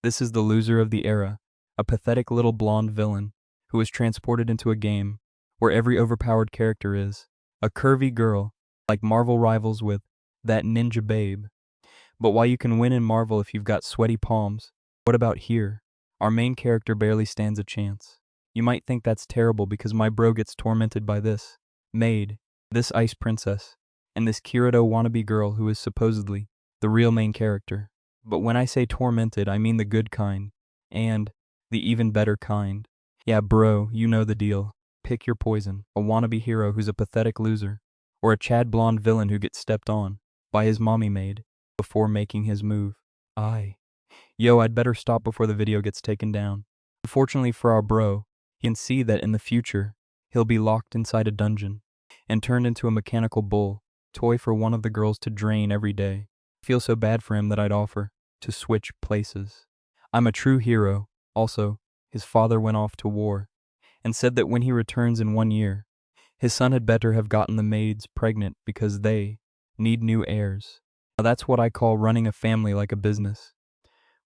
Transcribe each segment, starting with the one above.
This is the loser of the era, a pathetic little blonde villain who is transported into a game where every overpowered character is a curvy girl, like Marvel rivals with that ninja babe. But while you can win in Marvel if you've got sweaty palms, what about here? Our main character barely stands a chance. You might think that's terrible because my bro gets tormented by this maid, this ice princess, and this Kirito wannabe girl who is supposedly the real main character. But when I say tormented, I mean the good kind, and the even better kind. Yeah, bro, you know the deal. Pick your poison, a wannabe hero who's a pathetic loser, or a Chad blonde villain who gets stepped on by his mommy maid before making his move. Yo, I'd better stop before the video gets taken down. Unfortunately for our bro, he can see that in the future, he'll be locked inside a dungeon and turned into a mechanical bull, toy for one of the girls to drain every day. I feel so bad for him that I'd offer to switch places. I'm a true hero. Also, his father went off to war and said that when he returns in 1 year, his son had better have gotten the maids pregnant because they need new heirs. Now that's what I call running a family like a business.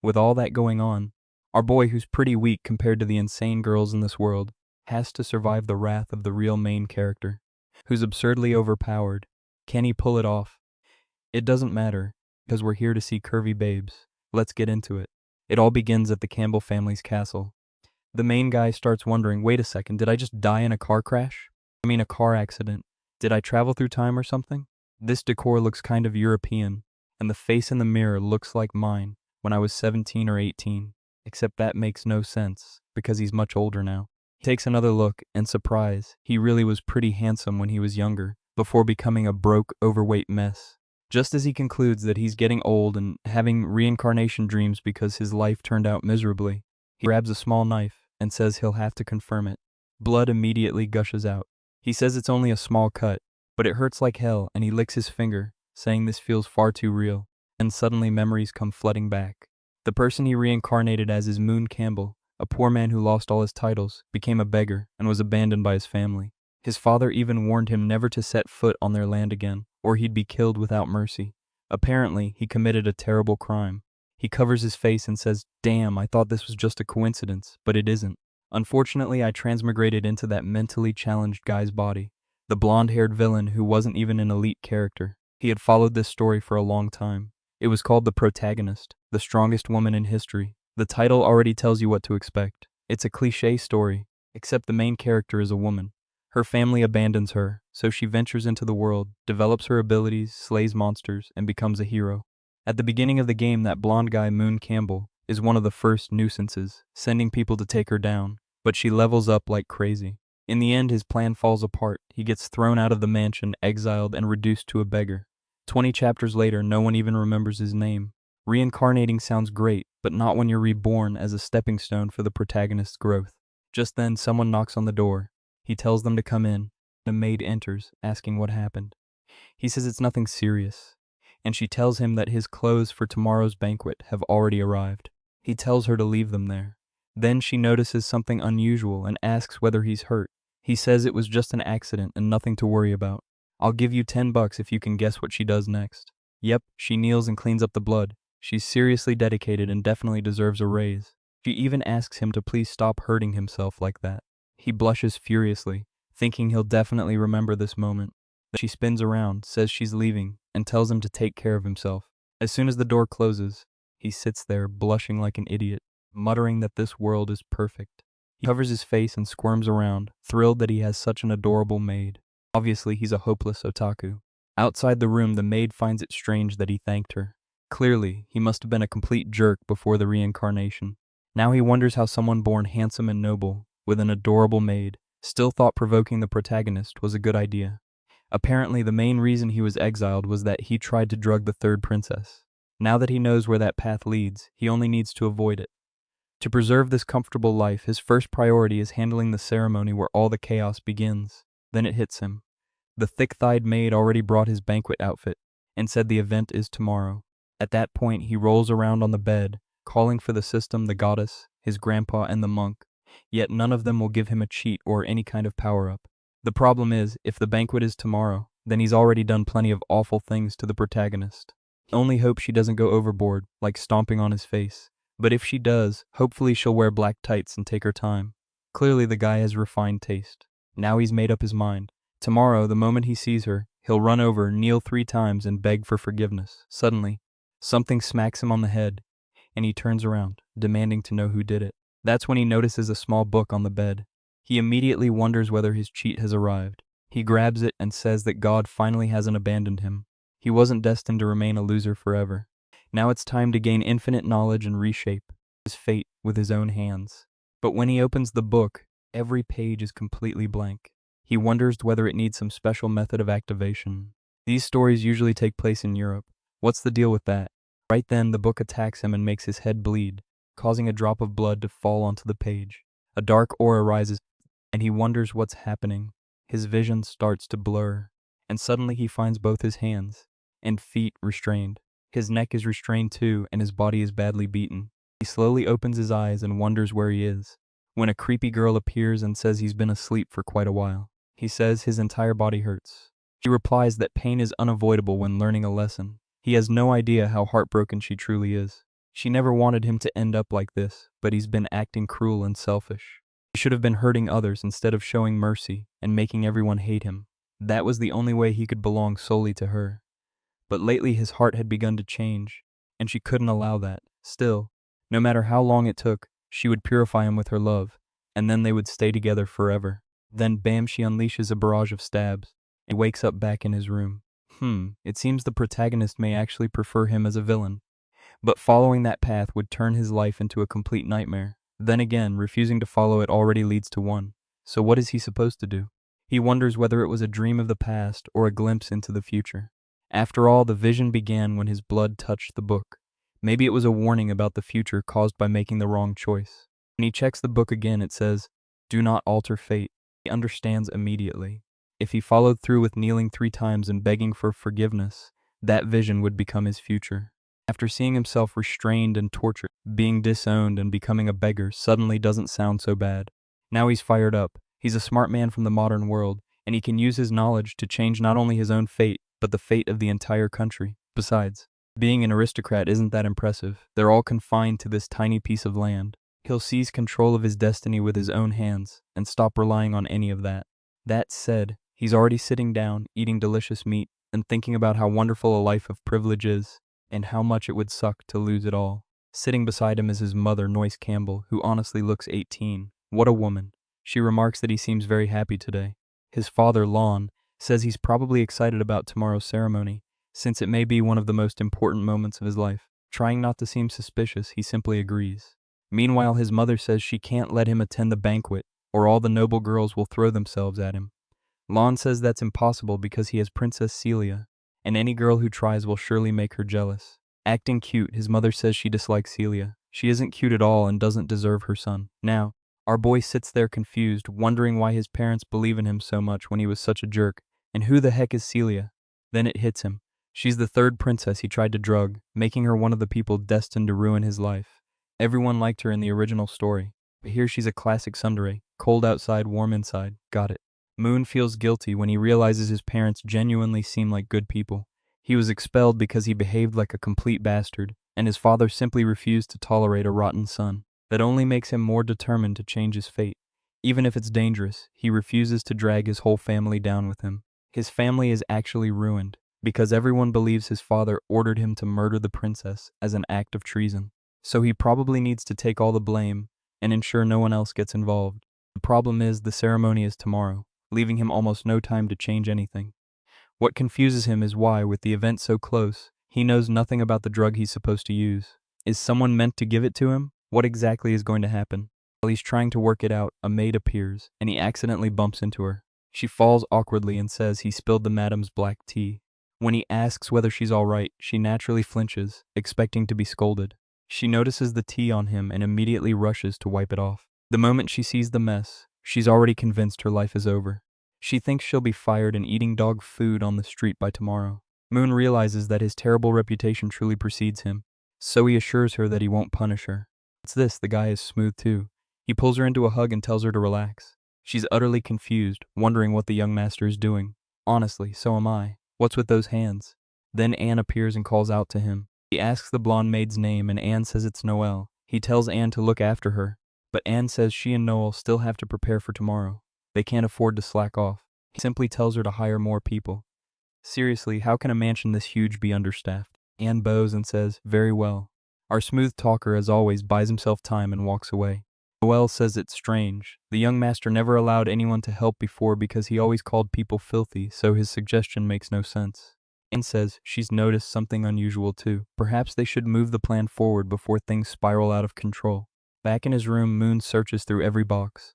With all that going on, our boy, who's pretty weak compared to the insane girls in this world, has to survive the wrath of the real main character, who's absurdly overpowered. Can he pull it off? It doesn't matter, because we're here to see curvy babes. Let's get into it. It all begins at the Campbell family's castle. The main guy starts wondering, wait a second, did I just die in a car crash? I mean a car accident. Did I travel through time or something? This decor looks kind of European, and the face in the mirror looks like mine when I was 17 or 18, except that makes no sense, because he's much older now. He takes another look, and surprise, he really was pretty handsome when he was younger, before becoming a broke, overweight mess. Just as he concludes that he's getting old and having reincarnation dreams because his life turned out miserably, he grabs a small knife and says he'll have to confirm it. Blood immediately gushes out. He says it's only a small cut, but it hurts like hell, and he licks his finger, saying this feels far too real. And suddenly memories come flooding back. The person he reincarnated as is Moon Campbell, a poor man who lost all his titles, became a beggar, and was abandoned by his family. His father even warned him never to set foot on their land again, or he'd be killed without mercy. Apparently, he committed a terrible crime. He covers his face and says, "Damn, I thought this was just a coincidence, but it isn't. Unfortunately, I transmigrated into that mentally challenged guy's body, the blonde-haired villain who wasn't even an elite character." He had followed this story for a long time. It was called The Protagonist, the strongest woman in history. The title already tells you what to expect. It's a cliché story, except the main character is a woman. Her family abandons her, so she ventures into the world, develops her abilities, slays monsters, and becomes a hero. At the beginning of the game, that blonde guy, Moon Campbell, is one of the first nuisances, sending people to take her down, but she levels up like crazy. In the end, his plan falls apart. He gets thrown out of the mansion, exiled, and reduced to a beggar. 20 chapters later, no one even remembers his name. Reincarnating sounds great, but not when you're reborn as a stepping stone for the protagonist's growth. Just then, someone knocks on the door. He tells them to come in. A maid enters, asking what happened. He says it's nothing serious, and she tells him that his clothes for tomorrow's banquet have already arrived. He tells her to leave them there. Then she notices something unusual and asks whether he's hurt. He says it was just an accident and nothing to worry about. "I'll give you $10 if you can guess what she does next." Yep, she kneels and cleans up the blood. She's seriously dedicated and definitely deserves a raise. She even asks him to please stop hurting himself like that. He blushes furiously, thinking he'll definitely remember this moment. She spins around, says she's leaving, and tells him to take care of himself. As soon as the door closes, he sits there blushing like an idiot, muttering that this world is perfect. He covers his face and squirms around, thrilled that he has such an adorable maid. Obviously, he's a hopeless otaku. Outside the room, the maid finds it strange that he thanked her. Clearly, he must have been a complete jerk before the reincarnation. Now he wonders how someone born handsome and noble, with an adorable maid, still thought provoking the protagonist was a good idea. Apparently, the main reason he was exiled was that he tried to drug the third princess. Now that he knows where that path leads, he only needs to avoid it. To preserve this comfortable life, his first priority is handling the ceremony where all the chaos begins. Then it hits him. The thick-thighed maid already brought his banquet outfit and said the event is tomorrow. At that point, he rolls around on the bed, calling for the system, the goddess, his grandpa, and the monk, yet none of them will give him a cheat or any kind of power-up. The problem is, if the banquet is tomorrow, then he's already done plenty of awful things to the protagonist. He only hopes she doesn't go overboard, like stomping on his face, But if she does, hopefully she'll wear black tights and take her time. Clearly the guy has refined taste. Now he's made up his mind. Tomorrow, the moment he sees her, he'll run over, kneel 3 times, and beg for forgiveness. Suddenly, something smacks him on the head, and he turns around, demanding to know who did it. That's when he notices a small book on the bed. He immediately wonders whether his cheat has arrived. He grabs it and says that God finally hasn't abandoned him. He wasn't destined to remain a loser forever. Now it's time to gain infinite knowledge and reshape his fate with his own hands. But when he opens the book, every page is completely blank. He wonders whether it needs some special method of activation. These stories usually take place in Europe. What's the deal with that? Right then, the book attacks him and makes his head bleed, causing a drop of blood to fall onto the page. A dark aura rises, and he wonders what's happening. His vision starts to blur, and suddenly he finds both his hands and feet restrained. His neck is restrained too, and his body is badly beaten. He slowly opens his eyes and wonders where he is, when a creepy girl appears and says he's been asleep for quite a while. He says his entire body hurts. She replies that pain is unavoidable when learning a lesson. He has no idea how heartbroken she truly is. She never wanted him to end up like this, but he's been acting cruel and selfish. He should have been hurting others instead of showing mercy and making everyone hate him. That was the only way he could belong solely to her. But lately his heart had begun to change, and she couldn't allow that. Still, no matter how long it took, she would purify him with her love, and then they would stay together forever. Then bam, she unleashes a barrage of stabs, and wakes up back in his room. It seems the protagonist may actually prefer him as a villain. But following that path would turn his life into a complete nightmare. Then again, refusing to follow it already leads to one. So what is he supposed to do? He wonders whether it was a dream of the past or a glimpse into the future. After all, the vision began when his blood touched the book. Maybe it was a warning about the future caused by making the wrong choice. When he checks the book again, it says, "Do not alter fate." He understands immediately. If he followed through with kneeling 3 times and begging for forgiveness, that vision would become his future. After seeing himself restrained and tortured, being disowned and becoming a beggar suddenly doesn't sound so bad. Now he's fired up. He's a smart man from the modern world, and he can use his knowledge to change not only his own fate, but the fate of the entire country. Besides, being an aristocrat isn't that impressive. They're all confined to this tiny piece of land. He'll seize control of his destiny with his own hands and stop relying on any of that. That said, he's already sitting down, eating delicious meat, and thinking about how wonderful a life of privilege is, and how much it would suck to lose it all. Sitting beside him is his mother, Noyce Campbell, who honestly looks 18. What a woman. She remarks that he seems very happy today. His father, Lon, says he's probably excited about tomorrow's ceremony, since it may be one of the most important moments of his life. Trying not to seem suspicious, he simply agrees. Meanwhile, his mother says she can't let him attend the banquet, or all the noble girls will throw themselves at him. Lon says that's impossible because he has Princess Celia, and any girl who tries will surely make her jealous. Acting cute, his mother says she dislikes Celia. She isn't cute at all and doesn't deserve her son. Now, our boy sits there confused, wondering why his parents believe in him so much when he was such a jerk, and who the heck is Celia? Then it hits him. She's the 3rd princess he tried to drug, making her one of the people destined to ruin his life. Everyone liked her in the original story, but here she's a classic tsundere, cold outside, warm inside. Got it. Moon feels guilty when he realizes his parents genuinely seem like good people. He was expelled because he behaved like a complete bastard, and his father simply refused to tolerate a rotten son. That only makes him more determined to change his fate. Even if it's dangerous, he refuses to drag his whole family down with him. His family is actually ruined, because everyone believes his father ordered him to murder the princess as an act of treason. So he probably needs to take all the blame and ensure no one else gets involved. The problem is the ceremony is tomorrow, leaving him almost no time to change anything. What confuses him is why, with the event so close, he knows nothing about the drug he's supposed to use. Is someone meant to give it to him? What exactly is going to happen? While he's trying to work it out, a maid appears, and he accidentally bumps into her. She falls awkwardly and says he spilled the madam's black tea. When he asks whether she's alright, she naturally flinches, expecting to be scolded. She notices the tea on him and immediately rushes to wipe it off. The moment she sees the mess, she's already convinced her life is over. She thinks she'll be fired and eating dog food on the street by tomorrow. Moon realizes that his terrible reputation truly precedes him, so he assures her that he won't punish her. What's this? The guy is smooth too. He pulls her into a hug and tells her to relax. She's utterly confused, wondering what the young master is doing. Honestly, so am I. What's with those hands? Then Anne appears and calls out to him. He asks the blonde maid's name and Anne says it's Noelle. He tells Anne to look after her, but Anne says she and Noel still have to prepare for tomorrow. They can't afford to slack off. He simply tells her to hire more people. Seriously, how can a mansion this huge be understaffed? Anne bows and says, very well. Our smooth talker, as always, buys himself time and walks away. Noel says it's strange. The young master never allowed anyone to help before because he always called people filthy, so his suggestion makes no sense. Anne says she's noticed something unusual too. Perhaps they should move the plan forward before things spiral out of control. Back in his room, Moon searches through every box.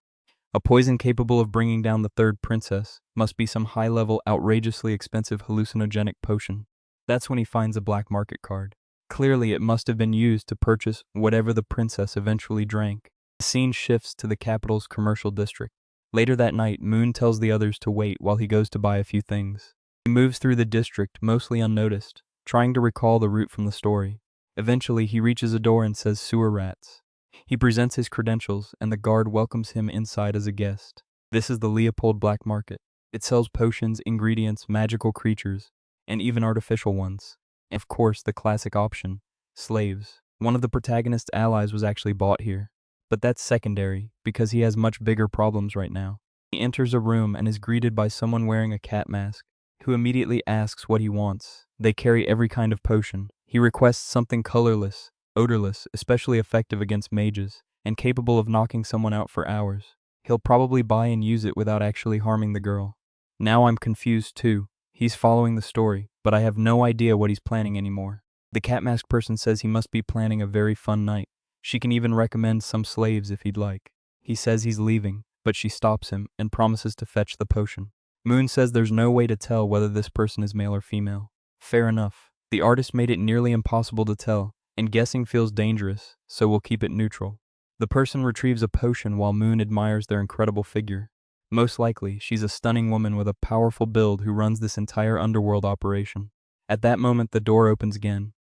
A poison capable of bringing down the third princess must be some high-level, outrageously expensive hallucinogenic potion. That's when he finds a black market card. Clearly, it must have been used to purchase whatever the princess eventually drank. The scene shifts to the capital's commercial district. Later that night, Moon tells the others to wait while he goes to buy a few things. He moves through the district, mostly unnoticed, trying to recall the route from the story. Eventually, he reaches a door and says sewer rats. He presents his credentials, and the guard welcomes him inside as a guest. This is the Leopold Black Market. It sells potions, ingredients, magical creatures, and even artificial ones. And of course, the classic option, slaves. One of the protagonist's allies was actually bought here. But that's secondary, because he has much bigger problems right now. He enters a room and is greeted by someone wearing a cat mask, who immediately asks what he wants. They carry every kind of potion. He requests something colorless, odorless, especially effective against mages, and capable of knocking someone out for hours. He'll probably buy and use it without actually harming the girl. Now I'm confused too. He's following the story, but I have no idea what he's planning anymore. The cat mask person says he must be planning a very fun night. She can even recommend some slaves if he'd like. He says he's leaving, but she stops him and promises to fetch the potion. Moon says there's no way to tell whether this person is male or female. Fair enough. The artist made it nearly impossible to tell, and guessing feels dangerous, so we'll keep it neutral. The person retrieves a potion while Moon admires their incredible figure. Most likely, she's a stunning woman with a powerful build who runs this entire underworld operation. At that moment, the door opens again,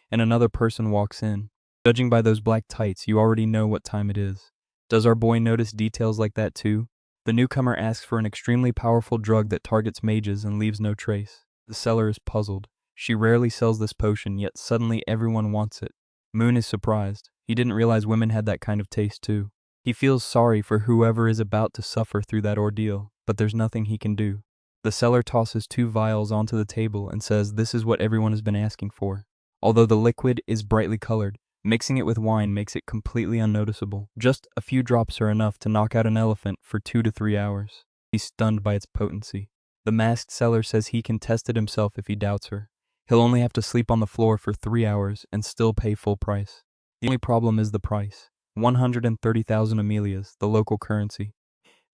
and another person walks in. Judging by those black tights, you already know what time it is. Does our boy notice details like that too? The newcomer asks for an extremely powerful drug that targets mages and leaves no trace. The seller is puzzled. She rarely sells this potion, yet suddenly everyone wants it. Moon is surprised. He didn't realize women had that kind of taste too. He feels sorry for whoever is about to suffer through that ordeal, but there's nothing he can do. The seller tosses 2 vials onto the table and says this is what everyone has been asking for. Although the liquid is brightly colored, mixing it with wine makes it completely unnoticeable. Just a few drops are enough to knock out an elephant for 2 to 3 hours. He's stunned by its potency. The masked seller says he can test it himself if he doubts her. He'll only have to sleep on the floor for 3 hours and still pay full price. The only problem is the price. 130,000 Amelias, the local currency.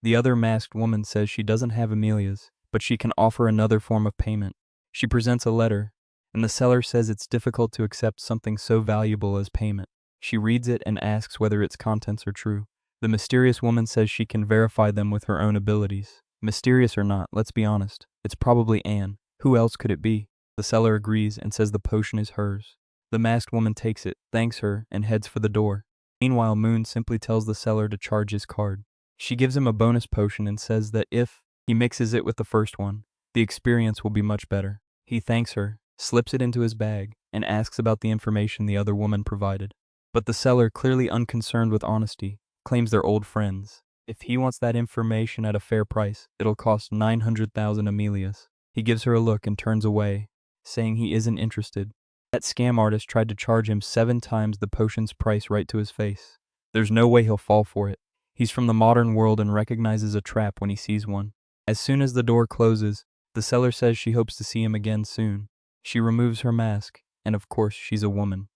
The other masked woman says she doesn't have Amelias, but she can offer another form of payment. She presents a letter, and the seller says it's difficult to accept something so valuable as payment. She reads it and asks whether its contents are true. The mysterious woman says she can verify them with her own abilities. Mysterious or not, let's be honest, it's probably Anne. Who else could it be? The seller agrees and says the potion is hers. The masked woman takes it, thanks her, and heads for the door. Meanwhile, Moon simply tells the seller to charge his card. She gives him a bonus potion and says that if he mixes it with the first one, the experience will be much better. He thanks her, slips it into his bag, and asks about the information the other woman provided. But the seller, clearly unconcerned with honesty, claims they're old friends. If he wants that information at a fair price, it'll cost 900,000 Amelias. He gives her a look and turns away, saying he isn't interested. That scam artist tried to charge him 7 times the potion's price right to his face. There's no way he'll fall for it. He's from the modern world and recognizes a trap when he sees one. As soon as the door closes, the seller says she hopes to see him again soon. She removes her mask, and of course she's a woman.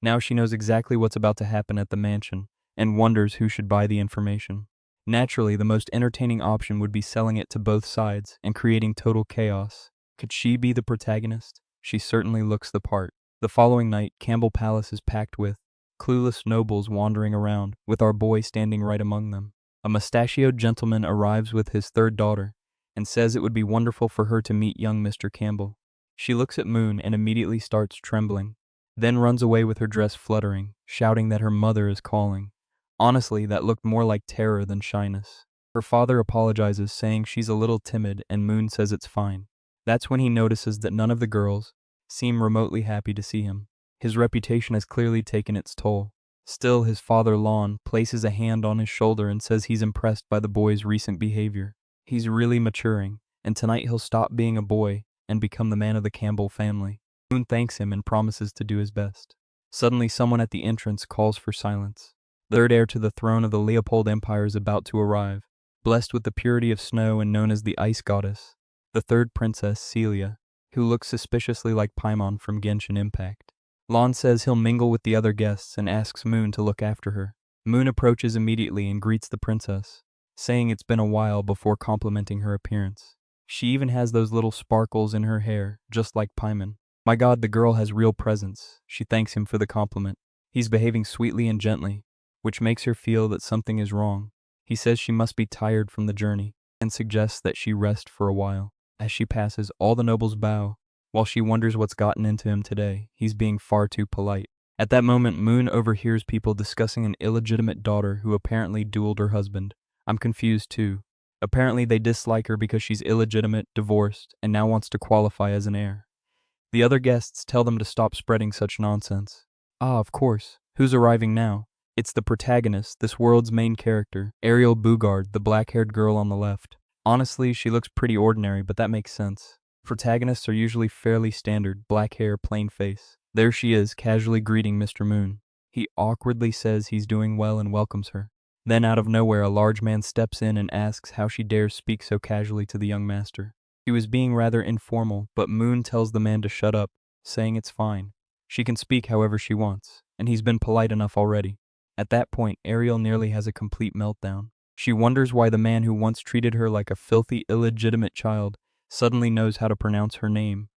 Now she knows exactly what's about to happen at the mansion, and wonders who should buy the information. Naturally, the most entertaining option would be selling it to both sides and creating total chaos. Could she be the protagonist? She certainly looks the part. The following night, Campbell Palace is packed with clueless nobles wandering around, with our boy standing right among them. A mustachioed gentleman arrives with his 3rd daughter and says it would be wonderful for her to meet young Mr. Campbell. She looks at Moon and immediately starts trembling, then runs away with her dress fluttering, shouting that her mother is calling. Honestly, that looked more like terror than shyness. Her father apologizes, saying she's a little timid, and Moon says it's fine. That's when he notices that none of the girls seem remotely happy to see him. His reputation has clearly taken its toll. Still, his father, Lon, places a hand on his shoulder and says he's impressed by the boy's recent behavior. He's really maturing, and tonight he'll stop being a boy and become the man of the Campbell family. Moon thanks him and promises to do his best. Suddenly, someone at the entrance calls for silence. The third heir to the throne of the Leopold Empire is about to arrive, blessed with the purity of snow and known as the Ice Goddess, the third princess, Celia, who looks suspiciously like Paimon from Genshin Impact. Lon says he'll mingle with the other guests and asks Moon to look after her. Moon approaches immediately and greets the princess, saying it's been a while before complimenting her appearance. She even has those little sparkles in her hair, just like Paimon. My god, the girl has real presence. She thanks him for the compliment. He's behaving sweetly and gently, which makes her feel that something is wrong. He says she must be tired from the journey and suggests that she rest for a while. As she passes, all the nobles bow. While she wonders what's gotten into him today, he's being far too polite. At that moment, Moon overhears people discussing an illegitimate daughter who apparently dueled her husband. I'm confused too. Apparently they dislike her because she's illegitimate, divorced, and now wants to qualify as an heir. The other guests tell them to stop spreading such nonsense. Ah, of course. Who's arriving now? It's the protagonist, this world's main character, Ariel Bugard, the black-haired girl on the left. Honestly, she looks pretty ordinary, but that makes sense. Protagonists are usually fairly standard, black hair, plain face. There she is, casually greeting Mr. Moon. He awkwardly says he's doing well and welcomes her. Then out of nowhere, a large man steps in and asks how she dares speak so casually to the young master. He was being rather informal, but Moon tells the man to shut up, saying it's fine. She can speak however she wants, and he's been polite enough already. At that point, Ariel nearly has a complete meltdown. She wonders why the man who once treated her like a filthy, illegitimate child suddenly knows how to pronounce her name.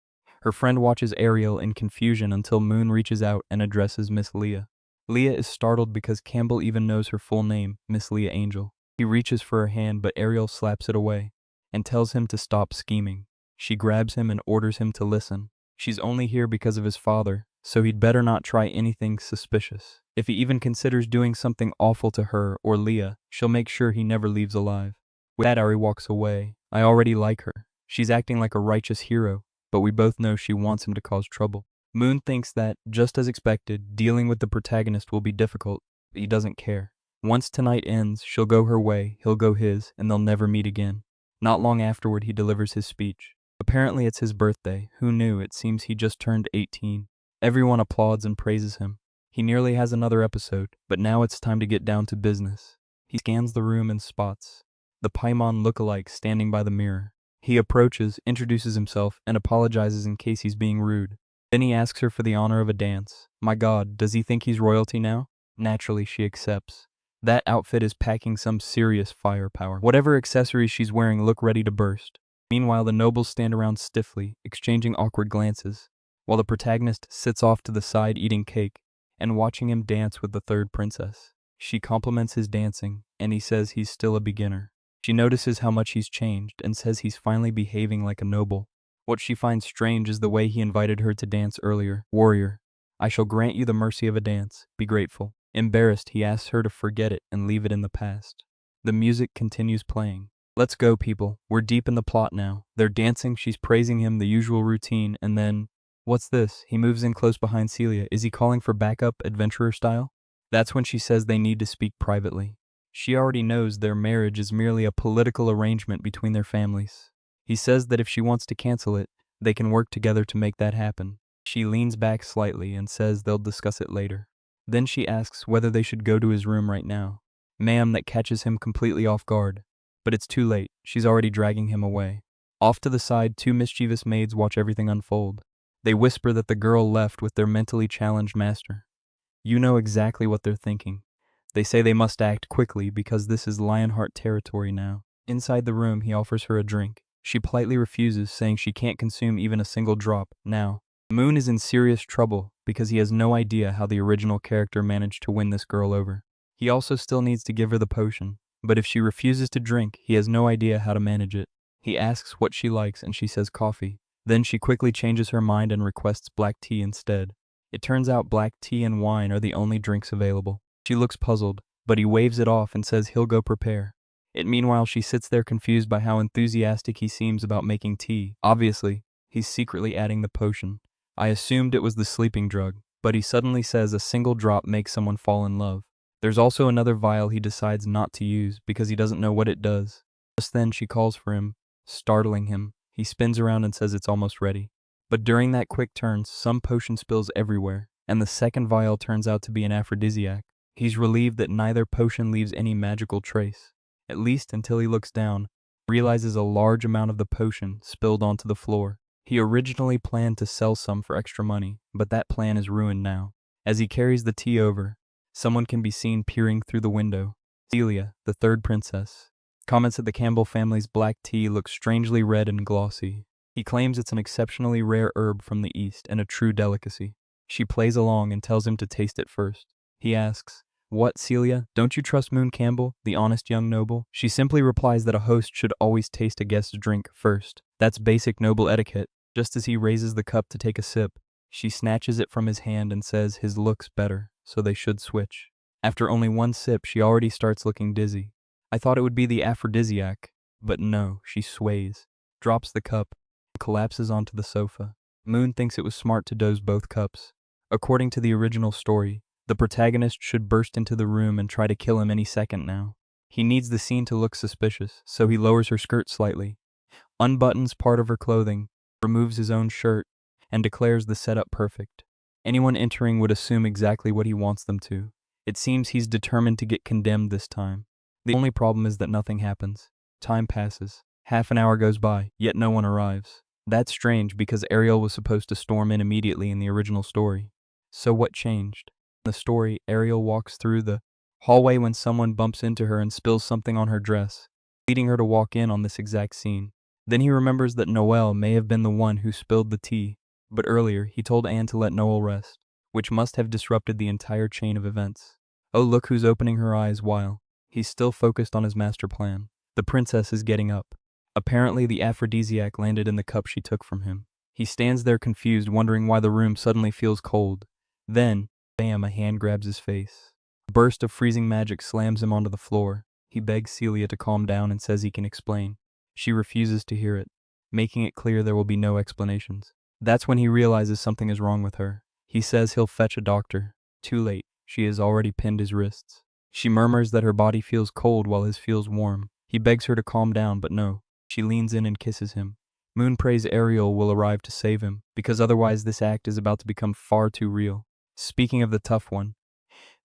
Her friend watches Ariel in confusion until Moon reaches out and addresses Miss Leah. Leah is startled because Campbell even knows her full name, Miss Leah Angel. He reaches for her hand, but Ariel slaps it away and tells him to stop scheming. She grabs him and orders him to listen. She's only here because of his father, so he'd better not try anything suspicious. If he even considers doing something awful to her or Leah, she'll make sure he never leaves alive. With that, Ari walks away. I already like her. She's acting like a righteous hero, but we both know she wants him to cause trouble. Moon thinks that, just as expected, dealing with the protagonist will be difficult, but he doesn't care. Once tonight ends, she'll go her way, he'll go his, and they'll never meet again. Not long afterward, he delivers his speech. Apparently it's his birthday. Who knew? It seems he just turned 18. Everyone applauds and praises him. He nearly has another episode, but now it's time to get down to business. He scans the room and spots the Paimon look-alike standing by the mirror. He approaches, introduces himself, and apologizes in case he's being rude. Then he asks her for the honor of a dance. My god, does he think he's royalty now? Naturally, she accepts. That outfit is packing some serious firepower. Whatever accessories she's wearing look ready to burst. Meanwhile, the nobles stand around stiffly, exchanging awkward glances, while the protagonist sits off to the side eating cake and watching him dance with the third princess. She compliments his dancing, and he says he's still a beginner. She notices how much he's changed and says he's finally behaving like a noble. What she finds strange is the way he invited her to dance earlier. Warrior, I shall grant you the mercy of a dance. Be grateful. Embarrassed, he asks her to forget it and leave it in the past. The music continues playing. Let's go, people. We're deep in the plot now. They're dancing, she's praising him, the usual routine, and then... What's this? He moves in close behind Celia. Is he calling for backup, adventurer style? That's when she says they need to speak privately. She already knows their marriage is merely a political arrangement between their families. He says that if she wants to cancel it, they can work together to make that happen. She leans back slightly and says they'll discuss it later. Then she asks whether they should go to his room right now. Ma'am, that catches him completely off guard. But it's too late. She's already dragging him away. Off to the side, two mischievous maids watch everything unfold. They whisper that the girl left with their mentally challenged master. You know exactly what they're thinking. They say they must act quickly because this is Lionheart territory now. Inside the room, he offers her a drink. She politely refuses, saying she can't consume even a single drop now. Moon is in serious trouble because he has no idea how the original character managed to win this girl over. He also still needs to give her the potion, but if she refuses to drink, he has no idea how to manage it. He asks what she likes and she says coffee. Then she quickly changes her mind and requests black tea instead. It turns out black tea and wine are the only drinks available. She looks puzzled, but he waves it off and says he'll go prepare. Meanwhile, she sits there confused by how enthusiastic he seems about making tea. Obviously, he's secretly adding the potion. I assumed it was the sleeping drug, but he suddenly says a single drop makes someone fall in love. There's also another vial he decides not to use because he doesn't know what it does. Just then she calls for him, startling him. He spins around and says it's almost ready. But during that quick turn, some potion spills everywhere, and the second vial turns out to be an aphrodisiac. He's relieved that neither potion leaves any magical trace, at least until he looks down, realizes a large amount of the potion spilled onto the floor. He originally planned to sell some for extra money, but that plan is ruined now. As he carries the tea over, someone can be seen peering through the window. Celia, the third princess, comments that the Campbell family's black tea looks strangely red and glossy. He claims it's an exceptionally rare herb from the East and a true delicacy. She plays along and tells him to taste it first. He asks, "What, Celia? Don't you trust Moon Campbell, the honest young noble?" She simply replies that a host should always taste a guest's drink first. That's basic noble etiquette. Just as he raises the cup to take a sip, she snatches it from his hand and says his looks better, so they should switch. After only one sip, she already starts looking dizzy. I thought it would be the aphrodisiac, but no, she sways, drops the cup, and collapses onto the sofa. Moon thinks it was smart to dose both cups. According to the original story, the protagonist should burst into the room and try to kill him any second now. He needs the scene to look suspicious, so he lowers her skirt slightly, unbuttons part of her clothing, removes his own shirt, and declares the setup perfect. Anyone entering would assume exactly what he wants them to. It seems he's determined to get condemned this time. The only problem is that nothing happens. Time passes. Half an hour goes by, yet no one arrives. That's strange because Ariel was supposed to storm in immediately in the original story. So what changed? In the story, Ariel walks through the hallway when someone bumps into her and spills something on her dress, leading her to walk in on this exact scene. Then he remembers that Noelle may have been the one who spilled the tea, but earlier he told Anne to let Noelle rest, which must have disrupted the entire chain of events. Oh, look who's opening her eyes while he's still focused on his master plan. The princess is getting up. Apparently the aphrodisiac landed in the cup she took from him. He stands there confused, wondering why the room suddenly feels cold. Then, bam, a hand grabs his face. A burst of freezing magic slams him onto the floor. He begs Celia to calm down and says he can explain. She refuses to hear it, making it clear there will be no explanations. That's when he realizes something is wrong with her. He says he'll fetch a doctor. Too late, she has already pinned his wrists. She murmurs that her body feels cold while his feels warm. He begs her to calm down, but no. She leans in and kisses him. Moon prays Ariel will arrive to save him, because otherwise this act is about to become far too real. Speaking of the tough one,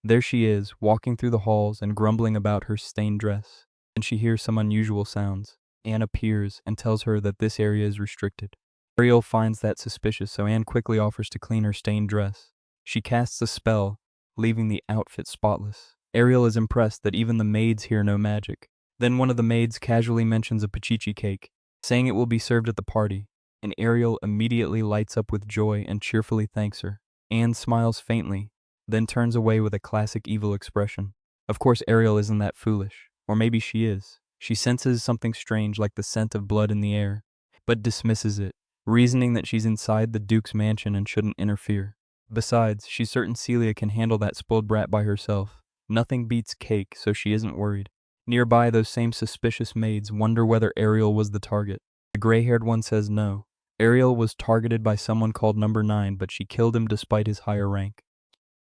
there she is, walking through the halls and grumbling about her stained dress. And she hears some unusual sounds. Anne appears and tells her that this area is restricted. Ariel finds that suspicious, so Anne quickly offers to clean her stained dress. She casts a spell, leaving the outfit spotless. Ariel is impressed that even the maids hear no magic. Then one of the maids casually mentions a pachichi cake, saying it will be served at the party, and Ariel immediately lights up with joy and cheerfully thanks her. Anne smiles faintly, then turns away with a classic evil expression. Of course Ariel isn't that foolish, or maybe she is. She senses something strange like the scent of blood in the air, but dismisses it, reasoning that she's inside the Duke's mansion and shouldn't interfere. Besides, she's certain Celia can handle that spoiled brat by herself. Nothing beats cake, so she isn't worried. Nearby, those same suspicious maids wonder whether Ariel was the target. The gray-haired one says no. Ariel was targeted by someone called Number 9, but she killed him despite his higher rank.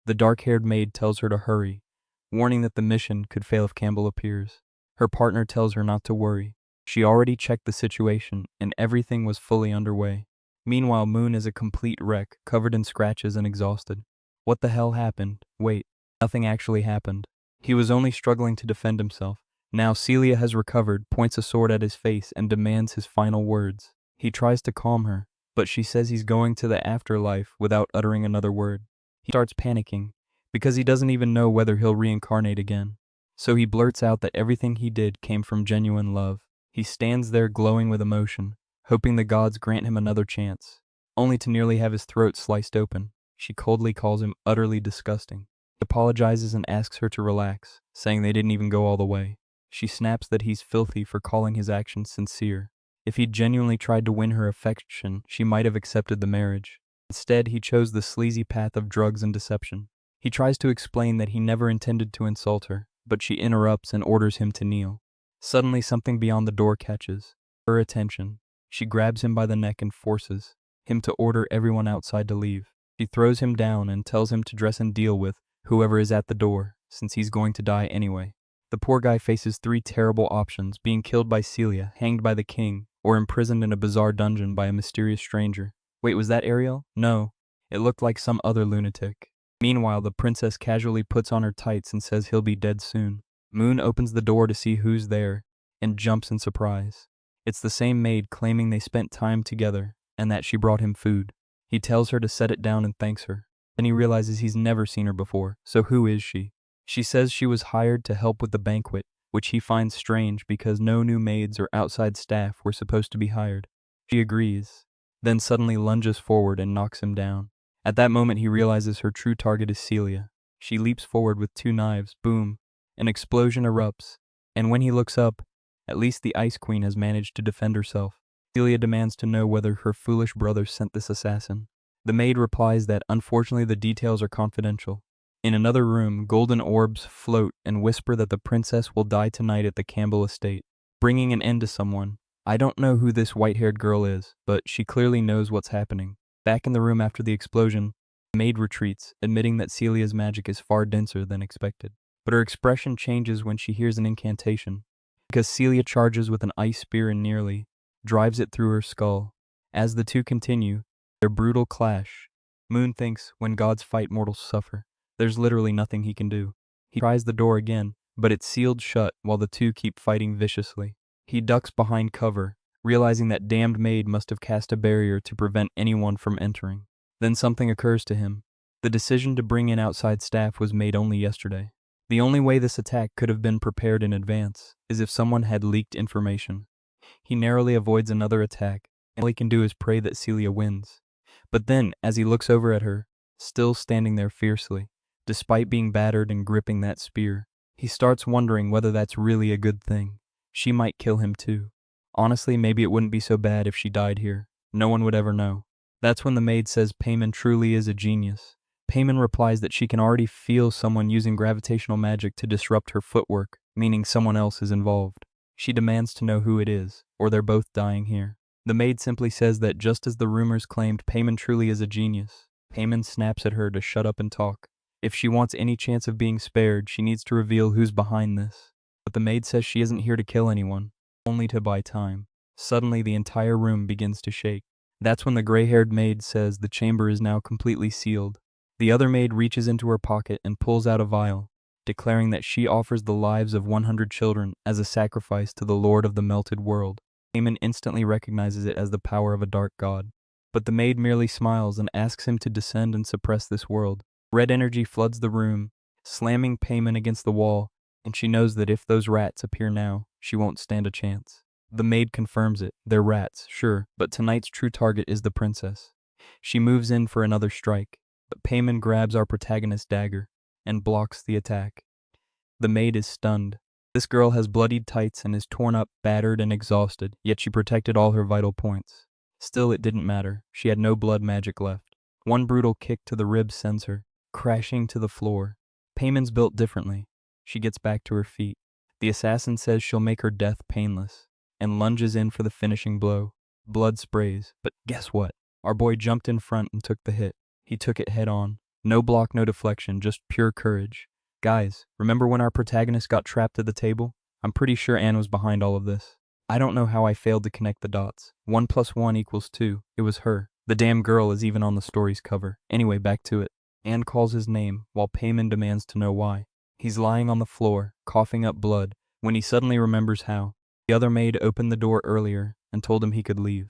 The dark-haired maid tells her to hurry, warning that the mission could fail if Campbell appears. Her partner tells her not to worry. She already checked the situation, and everything was fully underway. Meanwhile, Moon is a complete wreck, covered in scratches and exhausted. What the hell happened? Wait, nothing actually happened. He was only struggling to defend himself. Now Celia has recovered, points a sword at his face, and demands his final words. He tries to calm her, but she says he's going to the afterlife without uttering another word. He starts panicking, because he doesn't even know whether he'll reincarnate again. So he blurts out that everything he did came from genuine love. He stands there glowing with emotion, hoping the gods grant him another chance, only to nearly have his throat sliced open. She coldly calls him utterly disgusting. He apologizes and asks her to relax, saying they didn't even go all the way. She snaps that he's filthy for calling his actions sincere. If he'd genuinely tried to win her affection, she might have accepted the marriage. Instead, he chose the sleazy path of drugs and deception. He tries to explain that he never intended to insult her, but she interrupts and orders him to kneel. Suddenly, something beyond the door catches her attention. She grabs him by the neck and forces him to order everyone outside to leave. She throws him down and tells him to dress and deal with whoever is at the door, since he's going to die anyway. The poor guy faces 3 terrible options: being killed by Celia, hanged by the king, or imprisoned in a bizarre dungeon by a mysterious stranger. Wait, was that Ariel? No, it looked like some other lunatic. Meanwhile, the princess casually puts on her tights and says he'll be dead soon. Moon opens the door to see who's there and jumps in surprise. It's the same maid claiming they spent time together and that she brought him food. He tells her to set it down and thanks her. Then he realizes he's never seen her before, so who is she? She says she was hired to help with the banquet, which he finds strange because no new maids or outside staff were supposed to be hired. She agrees, then suddenly lunges forward and knocks him down. At that moment he realizes her true target is Celia. She leaps forward with 2 knives, boom, an explosion erupts, and when he looks up, at least the Ice Queen has managed to defend herself. Celia demands to know whether her foolish brother sent this assassin. The maid replies that unfortunately the details are confidential. In another room, golden orbs float and whisper that the princess will die tonight at the Campbell estate, bringing an end to someone. I don't know who this white-haired girl is, but she clearly knows what's happening. Back in the room after the explosion, the maid retreats, admitting that Celia's magic is far denser than expected. But her expression changes when she hears an incantation, because Celia charges with an ice spear and nearly drives it through her skull. As the two continue their brutal clash, Moon thinks, when gods fight, mortals suffer. There's literally nothing he can do. He tries the door again, but it's sealed shut while the two keep fighting viciously. He ducks behind cover, realizing that damned maid must have cast a barrier to prevent anyone from entering. Then something occurs to him. The decision to bring in outside staff was made only yesterday. The only way this attack could have been prepared in advance is if someone had leaked information. He narrowly avoids another attack, and all he can do is pray that Celia wins. But then, as he looks over at her, still standing there fiercely, despite being battered and gripping that spear, he starts wondering whether that's really a good thing. She might kill him too. Honestly, maybe it wouldn't be so bad if she died here. No one would ever know. That's when the maid says Payman truly is a genius. Payman replies that she can already feel someone using gravitational magic to disrupt her footwork, meaning someone else is involved. She demands to know who it is, or they're both dying here. The maid simply says that just as the rumors claimed Payman truly is a genius, Payman snaps at her to shut up and talk. If she wants any chance of being spared, she needs to reveal who's behind this. But the maid says she isn't here to kill anyone, only to buy time. Suddenly, the entire room begins to shake. That's when the gray-haired maid says the chamber is now completely sealed. The other maid reaches into her pocket and pulls out a vial, declaring that she offers the lives of 100 children as a sacrifice to the Lord of the Melted World. Payman instantly recognizes it as the power of a dark god. But the maid merely smiles and asks him to descend and suppress this world. Red energy floods the room, slamming Payman against the wall, and she knows that if those rats appear now, she won't stand a chance. The maid confirms it. They're rats, sure, but tonight's true target is the princess. She moves in for another strike, but Payman grabs our protagonist's dagger and blocks the attack. The maid is stunned. This girl has bloodied tights and is torn up, battered, and exhausted, yet she protected all her vital points. Still, it didn't matter. She had no blood magic left. One brutal kick to the ribs sends her crashing to the floor. Payman's built differently. She gets back to her feet. The assassin says she'll make her death painless, and lunges in for the finishing blow. Blood sprays, but guess what? Our boy jumped in front and took the hit. He took it head on. No block, no deflection, just pure courage. Guys, remember when our protagonist got trapped at the table? I'm pretty sure Anne was behind all of this. I don't know how I failed to connect the dots. 1 + 1 = 2. It was her. The damn girl is even on the story's cover. Anyway, back to it. Anne calls his name, while Payman demands to know why. He's lying on the floor, coughing up blood, when he suddenly remembers how. The other maid opened the door earlier and told him he could leave.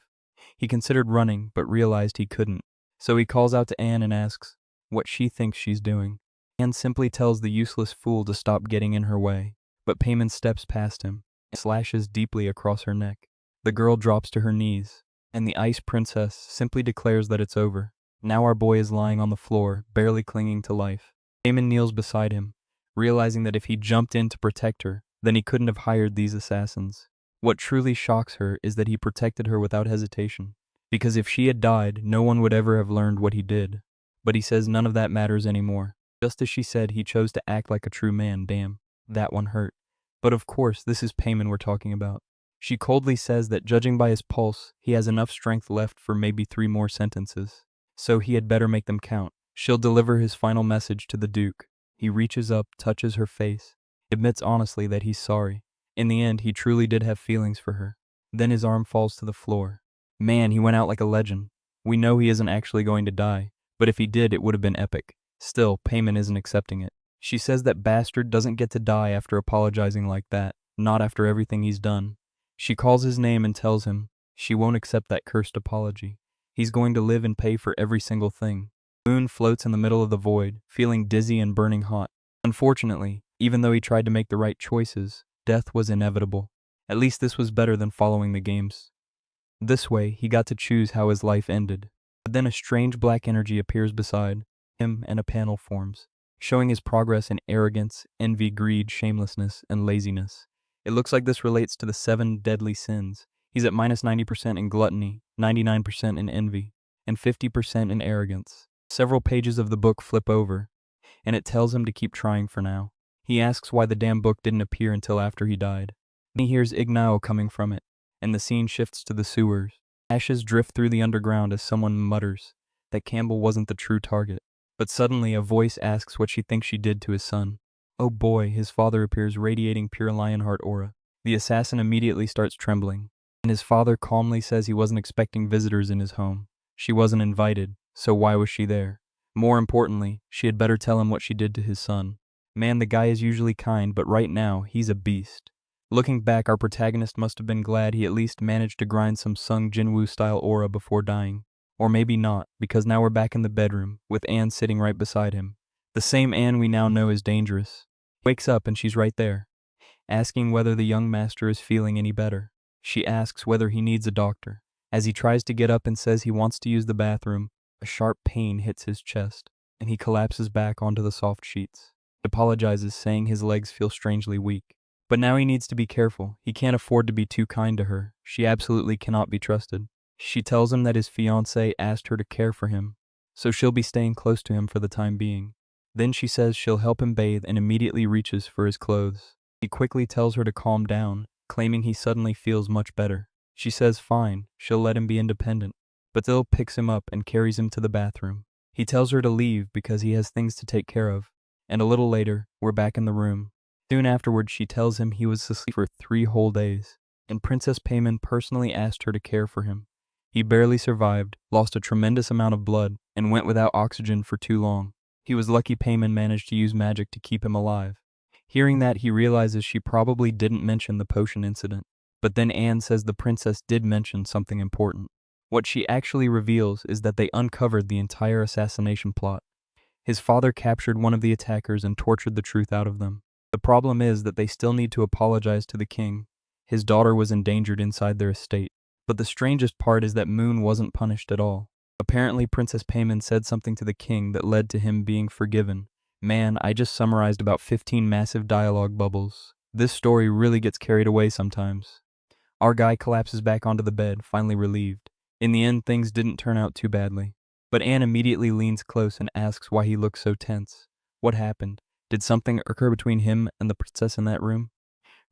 He considered running, but realized he couldn't. So he calls out to Anne and asks what she thinks she's doing. Anne simply tells the useless fool to stop getting in her way, but Payman steps past him and slashes deeply across her neck. The girl drops to her knees, and the Ice Princess simply declares that it's over. Now our boy is lying on the floor, barely clinging to life. Payman kneels beside him, realizing that if he jumped in to protect her, then he couldn't have hired these assassins. What truly shocks her is that he protected her without hesitation, because if she had died, no one would ever have learned what he did. But he says none of that matters anymore. Just as she said, he chose to act like a true man. Damn, that one hurt. But of course, this is Payman we're talking about. She coldly says that judging by his pulse, he has enough strength left for maybe 3 more sentences. so he had better make them count. She'll deliver his final message to the Duke. He reaches up, touches her face, admits honestly that he's sorry. In the end, he truly did have feelings for her. Then his arm falls to the floor. Man, he went out like a legend. We know he isn't actually going to die, but if he did, it would have been epic. Still, Payman isn't accepting it. She says that bastard doesn't get to die after apologizing like that, not after everything he's done. She calls his name and tells him she won't accept that cursed apology. He's going to live and pay for every single thing. Moon floats in the middle of the void, feeling dizzy and burning hot. Unfortunately, even though he tried to make the right choices, death was inevitable. At least this was better than following the games. This way, he got to choose how his life ended. But then a strange black energy appears beside him and a panel forms, showing his progress in arrogance, envy, greed, shamelessness, and laziness. It looks like this relates to the 7 deadly sins. He's at minus 90% in gluttony, 99% in envy, and 50% in arrogance. Several pages of the book flip over, and it tells him to keep trying for now. He asks why the damn book didn't appear until after he died. Then he hears Ignao coming from it, and the scene shifts to the sewers. Ashes drift through the underground as someone mutters that Campbell wasn't the true target. But suddenly a voice asks what she thinks she did to his son. Oh boy, his father appears radiating pure Lionheart aura. The assassin immediately starts trembling, and his father calmly says he wasn't expecting visitors in his home. She wasn't invited, so why was she there? More importantly, she had better tell him what she did to his son. Man, the guy is usually kind, but right now, he's a beast. Looking back, our protagonist must have been glad he at least managed to grind some Sung Jinwoo-style aura before dying. Or maybe not, because now we're back in the bedroom, with Anne sitting right beside him. The same Anne we now know is dangerous. He wakes up and she's right there, asking whether the young master is feeling any better. She asks whether he needs a doctor. As he tries to get up and says he wants to use the bathroom, a sharp pain hits his chest, and he collapses back onto the soft sheets. He apologizes, saying his legs feel strangely weak. But now he needs to be careful. He can't afford to be too kind to her. She absolutely cannot be trusted. She tells him that his fiancée asked her to care for him, so she'll be staying close to him for the time being. Then she says she'll help him bathe and immediately reaches for his clothes. He quickly tells her to calm down, claiming he suddenly feels much better. She says fine, she'll let him be independent, but still picks him up and carries him to the bathroom. He tells her to leave because he has things to take care of, and a little later, we're back in the room. Soon afterwards, she tells him he was asleep for 3 whole days, and Princess Payman personally asked her to care for him. He barely survived, lost a tremendous amount of blood, and went without oxygen for too long. He was lucky Payman managed to use magic to keep him alive. Hearing that, he realizes she probably didn't mention the potion incident, but then Anne says the princess did mention something important. What she actually reveals is that they uncovered the entire assassination plot. His father captured one of the attackers and tortured the truth out of them. The problem is that they still need to apologize to the king. His daughter was endangered inside their estate. But the strangest part is that Moon wasn't punished at all. Apparently, Princess Payman said something to the king that led to him being forgiven. Man, I just summarized about 15 massive dialogue bubbles. This story really gets carried away sometimes. Our guy collapses back onto the bed, finally relieved. In the end, things didn't turn out too badly. But Anne immediately leans close and asks why he looks so tense. What happened? Did something occur between him and the princess in that room?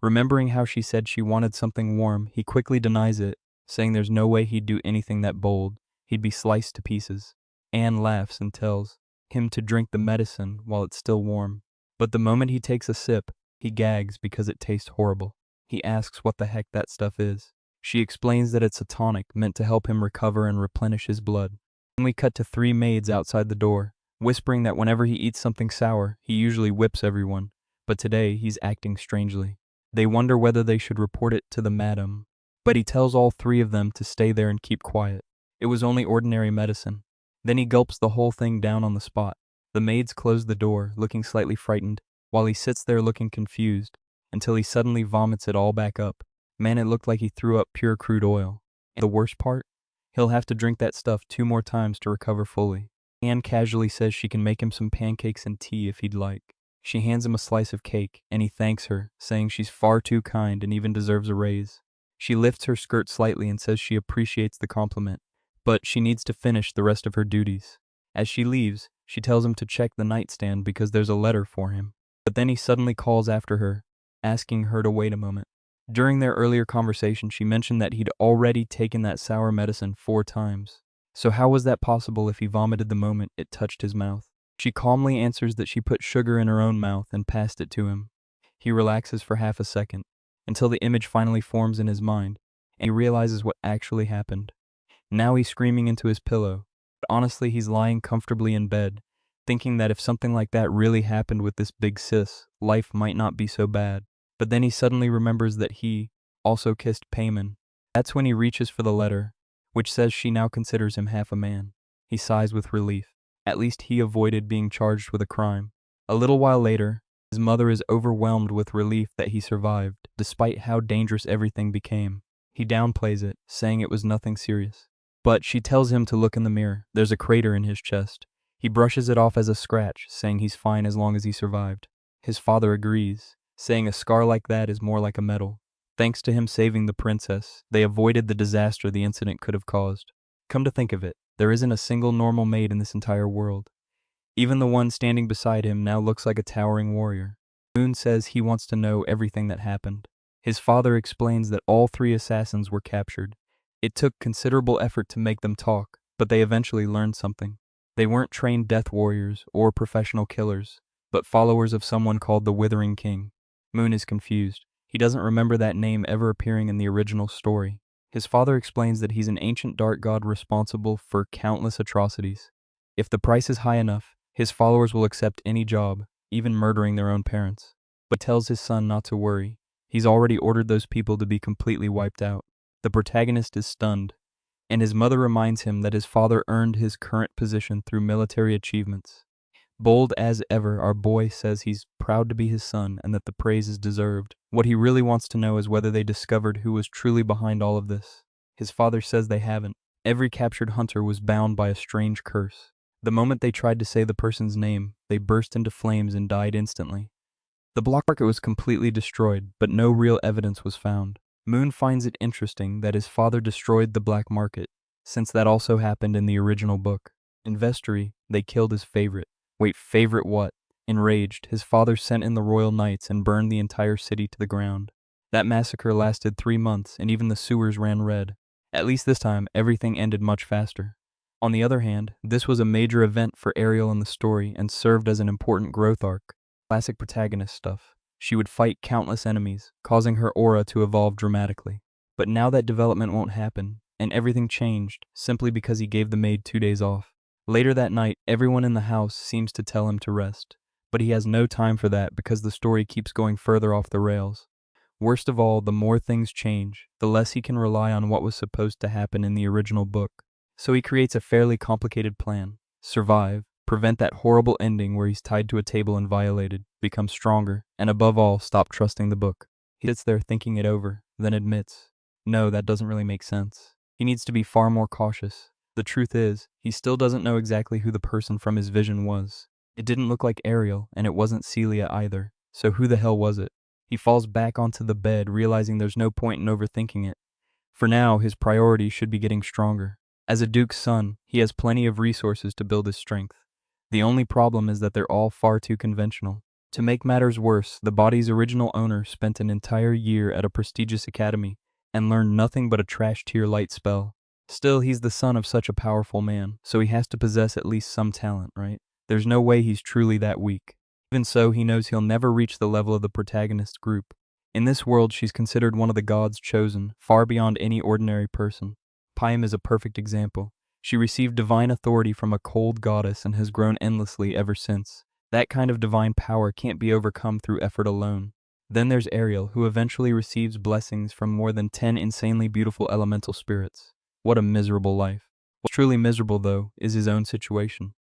Remembering how she said she wanted something warm, he quickly denies it, saying there's no way he'd do anything that bold. He'd be sliced to pieces. Anne laughs and tells him to drink the medicine while it's still warm. But the moment he takes a sip, he gags because it tastes horrible. He asks what the heck that stuff is. She explains that it's a tonic meant to help him recover and replenish his blood. Then we cut to 3 maids outside the door, whispering that whenever he eats something sour, he usually whips everyone, but today he's acting strangely. They wonder whether they should report it to the madam, but he tells all 3 of them to stay there and keep quiet. It was only ordinary medicine. Then he gulps the whole thing down on the spot. The maids close the door, looking slightly frightened, while he sits there looking confused, until he suddenly vomits it all back up. Man, it looked like he threw up pure crude oil. And the worst part? He'll have to drink that stuff 2 more times to recover fully. Anne casually says she can make him some pancakes and tea if he'd like. She hands him a slice of cake, and he thanks her, saying she's far too kind and even deserves a raise. She lifts her skirt slightly and says she appreciates the compliment, but she needs to finish the rest of her duties. As she leaves, she tells him to check the nightstand because there's a letter for him. But then he suddenly calls after her, asking her to wait a moment. During their earlier conversation, she mentioned that he'd already taken that sour medicine 4 times. So how was that possible if he vomited the moment it touched his mouth? She calmly answers that she put sugar in her own mouth and passed it to him. He relaxes for half a second, until the image finally forms in his mind, and he realizes what actually happened. Now he's screaming into his pillow, but honestly he's lying comfortably in bed, thinking that if something like that really happened with this big sis, life might not be so bad. But then he suddenly remembers that he also kissed Payman. That's when he reaches for the letter, which says she now considers him half a man. He sighs with relief. At least he avoided being charged with a crime. A little while later, his mother is overwhelmed with relief that he survived, despite how dangerous everything became. He downplays it, saying it was nothing serious. But she tells him to look in the mirror. There's a crater in his chest. He brushes it off as a scratch, saying he's fine as long as he survived. His father agrees, saying a scar like that is more like a medal. Thanks to him saving the princess, they avoided the disaster the incident could have caused. Come to think of it, there isn't a single normal maid in this entire world. Even the one standing beside him now looks like a towering warrior. Moon says he wants to know everything that happened. His father explains that all 3 assassins were captured. It took considerable effort to make them talk, but they eventually learned something. They weren't trained death warriors or professional killers, but followers of someone called the Withering King. Moon is confused. He doesn't remember that name ever appearing in the original story. His father explains that he's an ancient dark god responsible for countless atrocities. If the price is high enough, his followers will accept any job, even murdering their own parents. But tells his son not to worry. He's already ordered those people to be completely wiped out. The protagonist is stunned, and his mother reminds him that his father earned his current position through military achievements. Bold as ever, our boy says he's proud to be his son and that the praise is deserved. What he really wants to know is whether they discovered who was truly behind all of this. His father says they haven't. Every captured hunter was bound by a strange curse. The moment they tried to say the person's name, they burst into flames and died instantly. The block market was completely destroyed, but no real evidence was found. Moon finds it interesting that his father destroyed the black market, since that also happened in the original book. In Vestry, they killed his favorite. Wait, favorite what? Enraged, his father sent in the royal knights and burned the entire city to the ground. That massacre lasted 3 months, and even the sewers ran red. At least this time, everything ended much faster. On the other hand, this was a major event for Ariel in the story and served as an important growth arc. Classic protagonist stuff. She would fight countless enemies, causing her aura to evolve dramatically. But now that development won't happen, and everything changed simply because he gave the maid 2 days off. Later that night, everyone in the house seems to tell him to rest, but he has no time for that because the story keeps going further off the rails. Worst of all, the more things change, the less he can rely on what was supposed to happen in the original book. So he creates a fairly complicated plan. Survive, prevent that horrible ending where he's tied to a table and violated, become stronger, and above all, stop trusting the book. He sits there thinking it over, then admits, no, that doesn't really make sense. He needs to be far more cautious. The truth is, he still doesn't know exactly who the person from his vision was. It didn't look like Ariel, and it wasn't Celia either. So who the hell was it? He falls back onto the bed, realizing there's no point in overthinking it. For now, his priority should be getting stronger. As a duke's son, he has plenty of resources to build his strength. The only problem is that they're all far too conventional. To make matters worse, the body's original owner spent an entire year at a prestigious academy and learned nothing but a trash-tier light spell. Still, he's the son of such a powerful man, so he has to possess at least some talent, right? There's no way he's truly that weak. Even so, he knows he'll never reach the level of the protagonist group. In this world, she's considered one of the gods chosen, far beyond any ordinary person. Pyam is a perfect example. She received divine authority from a cold goddess and has grown endlessly ever since. That kind of divine power can't be overcome through effort alone. Then there's Ariel, who eventually receives blessings from more than 10 insanely beautiful elemental spirits. What a miserable life. What's truly miserable, though, is his own situation.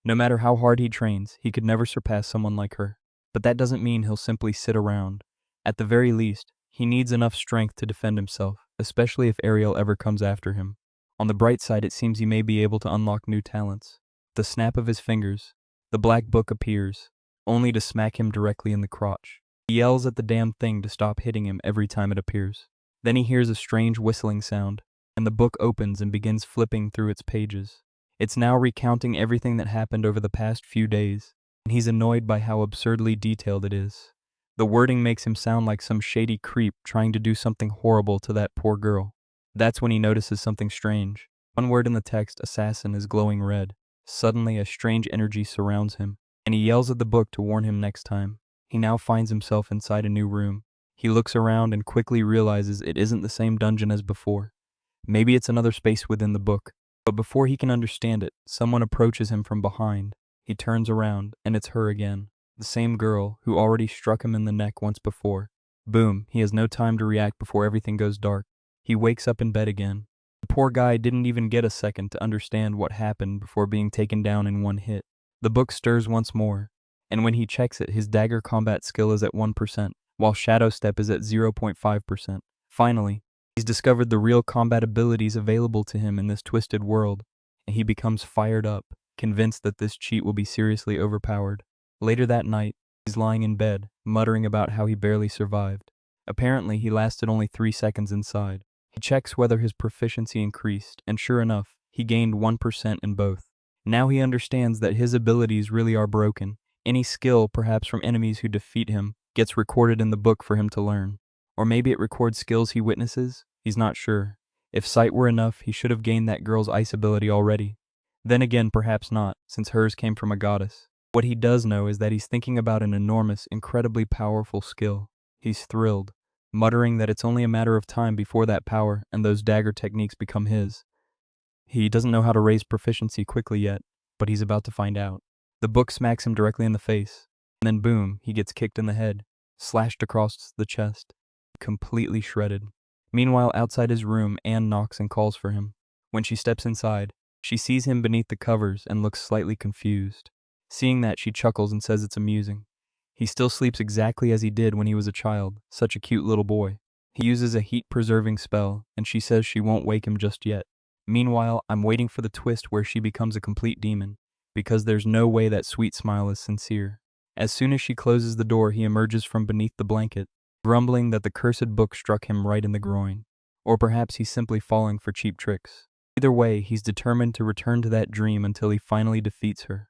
No matter how hard he trains, he could never surpass someone like her. But that doesn't mean he'll simply sit around. At the very least, he needs enough strength to defend himself, especially if Ariel ever comes after him. On the bright side, it seems he may be able to unlock new talents. The snap of his fingers, the black book appears, only to smack him directly in the crotch. He yells at the damn thing to stop hitting him every time it appears. Then he hears a strange whistling sound, and the book opens and begins flipping through its pages. It's now recounting everything that happened over the past few days, and he's annoyed by how absurdly detailed it is. The wording makes him sound like some shady creep trying to do something horrible to that poor girl. That's when he notices something strange. One word in the text, assassin, is glowing red. Suddenly, a strange energy surrounds him, and he yells at the book to warn him next time. He now finds himself inside a new room. He looks around and quickly realizes it isn't the same dungeon as before. Maybe it's another space within the book. But before he can understand it, someone approaches him from behind. He turns around, and it's her again, the same girl who already struck him in the neck once before. Boom, he has no time to react before everything goes dark. He wakes up in bed again. The poor guy didn't even get a second to understand what happened before being taken down in one hit. The book stirs once more, and when he checks it, his dagger combat skill is at 1%, while Shadow Step is at 0.5%. Finally, he's discovered the real combat abilities available to him in this twisted world, and he becomes fired up, convinced that this cheat will be seriously overpowered. Later that night, he's lying in bed, muttering about how he barely survived. Apparently, he lasted only 3 seconds inside. He checks whether his proficiency increased, and sure enough, he gained 1% in both. Now he understands that his abilities really are broken. Any skill, perhaps from enemies who defeat him, gets recorded in the book for him to learn. Or maybe it records skills he witnesses? He's not sure. If sight were enough, he should have gained that girl's ice ability already. Then again, perhaps not, since hers came from a goddess. What he does know is that he's thinking about an enormous, incredibly powerful skill. He's thrilled, muttering that it's only a matter of time before that power and those dagger techniques become his. He doesn't know how to raise proficiency quickly yet, but he's about to find out. The book smacks him directly in the face, and then boom, he gets kicked in the head, slashed across the chest, completely shredded. Meanwhile, outside his room, Anne knocks and calls for him. When she steps inside, she sees him beneath the covers and looks slightly confused. Seeing that, she chuckles and says it's amusing. He still sleeps exactly as he did when he was a child, such a cute little boy. He uses a heat-preserving spell, and she says she won't wake him just yet. Meanwhile, I'm waiting for the twist where she becomes a complete demon, because there's no way that sweet smile is sincere. As soon as she closes the door, he emerges from beneath the blanket, grumbling that the cursed book struck him right in the groin. Or perhaps he's simply falling for cheap tricks. Either way, he's determined to return to that dream until he finally defeats her.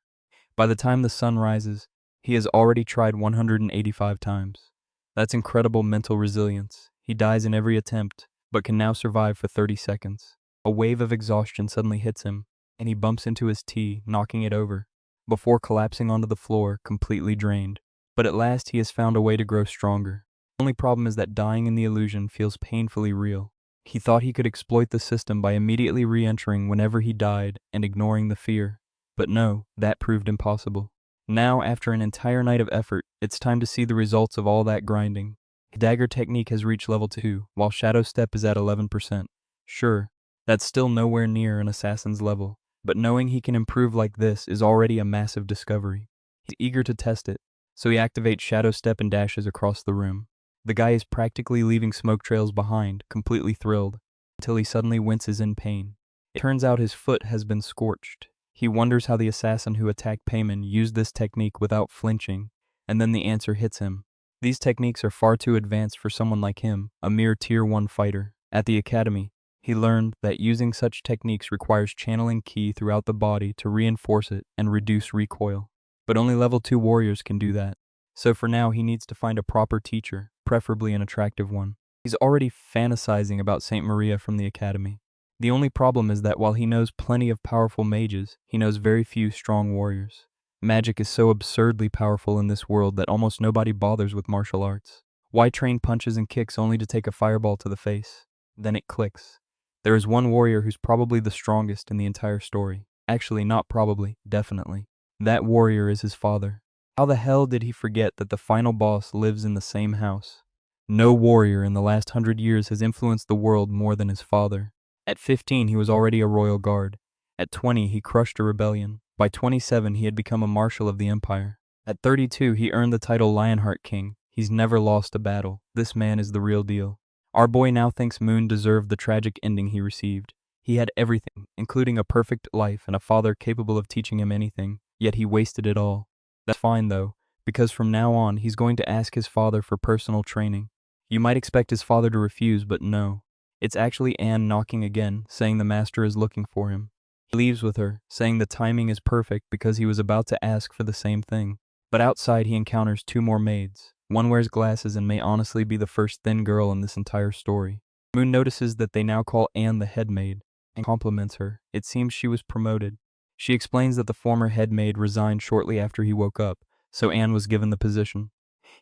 By the time the sun rises, he has already tried 185 times. That's incredible mental resilience. He dies in every attempt, but can now survive for 30 seconds. A wave of exhaustion suddenly hits him, and he bumps into his tea, knocking it over, before collapsing onto the floor, completely drained. But at last he has found a way to grow stronger. The only problem is that dying in the illusion feels painfully real. He thought he could exploit the system by immediately re-entering whenever he died and ignoring the fear. But no, that proved impossible. Now, after an entire night of effort, it's time to see the results of all that grinding. His dagger technique has reached level 2, while Shadow Step is at 11%. Sure, that's still nowhere near an assassin's level, but knowing he can improve like this is already a massive discovery. He's eager to test it, so he activates Shadow Step and dashes across the room. The guy is practically leaving smoke trails behind, completely thrilled, until he suddenly winces in pain. It turns out his foot has been scorched. He wonders how the assassin who attacked Payman used this technique without flinching, and then the answer hits him. These techniques are far too advanced for someone like him, a mere Tier 1 fighter. At the academy, he learned that using such techniques requires channeling ki throughout the body to reinforce it and reduce recoil. But only level 2 warriors can do that. So for now, he needs to find a proper teacher, preferably an attractive one. He's already fantasizing about Saint Maria from the academy. The only problem is that while he knows plenty of powerful mages, he knows very few strong warriors. Magic is so absurdly powerful in this world that almost nobody bothers with martial arts. Why train punches and kicks only to take a fireball to the face? Then it clicks. There is one warrior who's probably the strongest in the entire story. Actually, not probably, definitely. That warrior is his father. How the hell did he forget that the final boss lives in the same house? No warrior in the last 100 years has influenced the world more than his father. At 15, he was already a royal guard. At 20, he crushed a rebellion. By 27, he had become a marshal of the empire. At 32, he earned the title Lionheart King. He's never lost a battle. This man is the real deal. Our boy now thinks Moon deserved the tragic ending he received. He had everything, including a perfect life and a father capable of teaching him anything, yet he wasted it all. That's fine though, because from now on, he's going to ask his father for personal training. You might expect his father to refuse, but no. It's actually Anne knocking again, saying the master is looking for him. He leaves with her, saying the timing is perfect because he was about to ask for the same thing. But outside he encounters 2 more maids. One wears glasses and may honestly be the first thin girl in this entire story. Moon notices that they now call Anne the head maid. and compliments her. It seems she was promoted. She explains that the former head maid resigned shortly after he woke up, so Anne was given the position.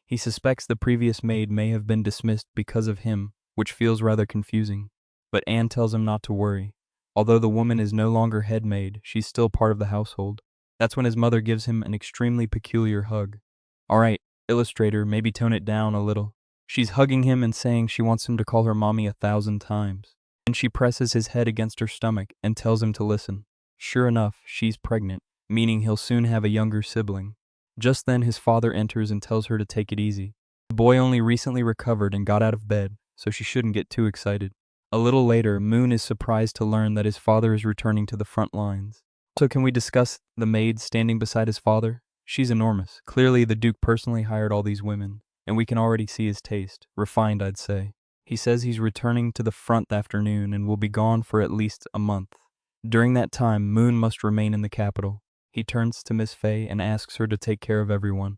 He suspects the previous maid may have been dismissed because of him, which feels rather confusing. But Anne tells him not to worry. Although the woman is no longer head maid, she's still part of the household. That's when his mother gives him an extremely peculiar hug. Alright, illustrator, maybe tone it down a little. She's hugging him and saying she wants him to call her mommy 1,000 times. And she presses his head against her stomach and tells him to listen. Sure enough, she's pregnant, meaning he'll soon have a younger sibling. Just then his father enters and tells her to take it easy. The boy only recently recovered and got out of bed, so she shouldn't get too excited. A little later, Moon is surprised to learn that his father is returning to the front lines. So can we discuss the maid standing beside his father? She's enormous. Clearly the Duke personally hired all these women, and we can already see his taste. Refined, I'd say. He says he's returning to the front that afternoon and will be gone for at least a month. During that time, Moon must remain in the capital. He turns to Miss Fey and asks her to take care of everyone.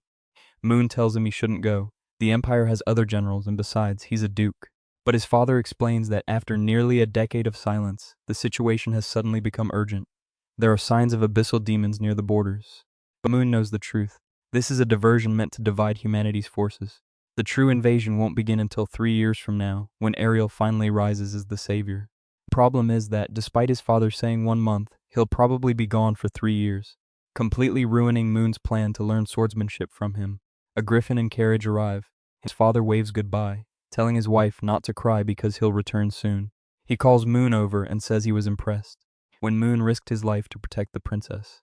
Moon tells him he shouldn't go. The Empire has other generals, and besides, he's a duke. But his father explains that after nearly a decade of silence, the situation has suddenly become urgent. There are signs of abyssal demons near the borders. But Moon knows the truth. This is a diversion meant to divide humanity's forces. The true invasion won't begin until 3 years from now, when Ariel finally rises as the savior. The problem is that, despite his father saying 1 month, he'll probably be gone for 3 years, completely ruining Moon's plan to learn swordsmanship from him. A griffin and carriage arrive. His father waves goodbye, telling his wife not to cry because he'll return soon. He calls Moon over and says he was impressed when Moon risked his life to protect the princess.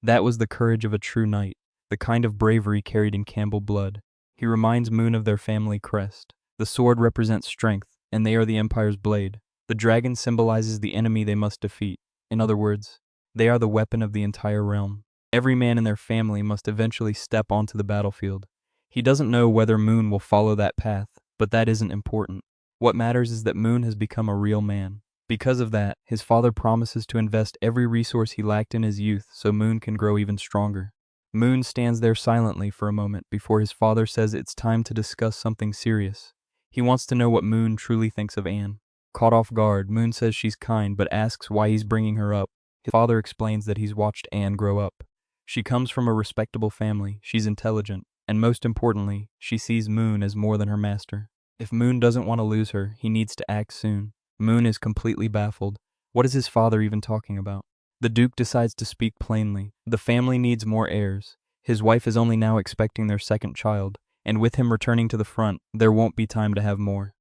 That was the courage of a true knight, the kind of bravery carried in Campbell blood. He reminds Moon of their family crest. The sword represents strength, and they are the Empire's blade. The dragon symbolizes the enemy they must defeat. In other words, they are the weapon of the entire realm. Every man in their family must eventually step onto the battlefield. He doesn't know whether Moon will follow that path, but that isn't important. What matters is that Moon has become a real man. Because of that, his father promises to invest every resource he lacked in his youth so Moon can grow even stronger. Moon stands there silently for a moment before his father says it's time to discuss something serious. He wants to know what Moon truly thinks of Anne. Caught off guard, Moon says she's kind but asks why he's bringing her up. His father explains that he's watched Anne grow up. She comes from a respectable family, she's intelligent, and most importantly, she sees Moon as more than her master. If Moon doesn't want to lose her, he needs to act soon. Moon is completely baffled. What is his father even talking about? The Duke decides to speak plainly. The family needs more heirs. His wife is only now expecting their second child, and with him returning to the front, there won't be time to have more.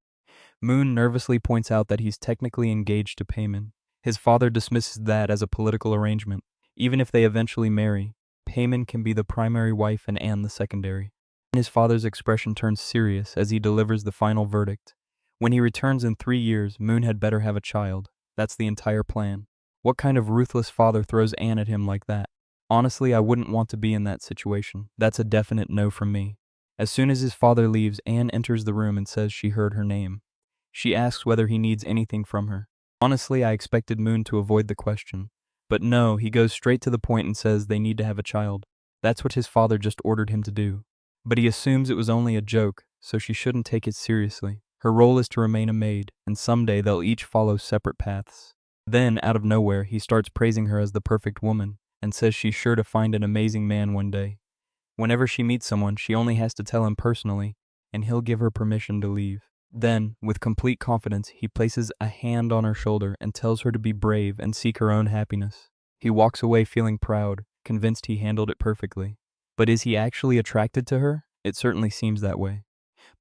Moon nervously points out that he's technically engaged to Payman. His father dismisses that as a political arrangement. Even if they eventually marry, Payman can be the primary wife and Anne the secondary. His father's expression turns serious as he delivers the final verdict. When he returns in 3 years, Moon had better have a child. That's the entire plan. What kind of ruthless father throws Anne at him like that? Honestly, I wouldn't want to be in that situation. That's a definite no from me. As soon as his father leaves, Anne enters the room and says she heard her name. She asks whether he needs anything from her. Honestly, I expected Moon to avoid the question. But no, he goes straight to the point and says they need to have a child. That's what his father just ordered him to do. But he assumes it was only a joke, so she shouldn't take it seriously. Her role is to remain a maid, and someday they'll each follow separate paths. Then, out of nowhere, he starts praising her as the perfect woman, and says she's sure to find an amazing man one day. Whenever she meets someone, she only has to tell him personally, and he'll give her permission to leave. Then, with complete confidence, he places a hand on her shoulder and tells her to be brave and seek her own happiness. He walks away feeling proud, convinced he handled it perfectly. But is he actually attracted to her? It certainly seems that way.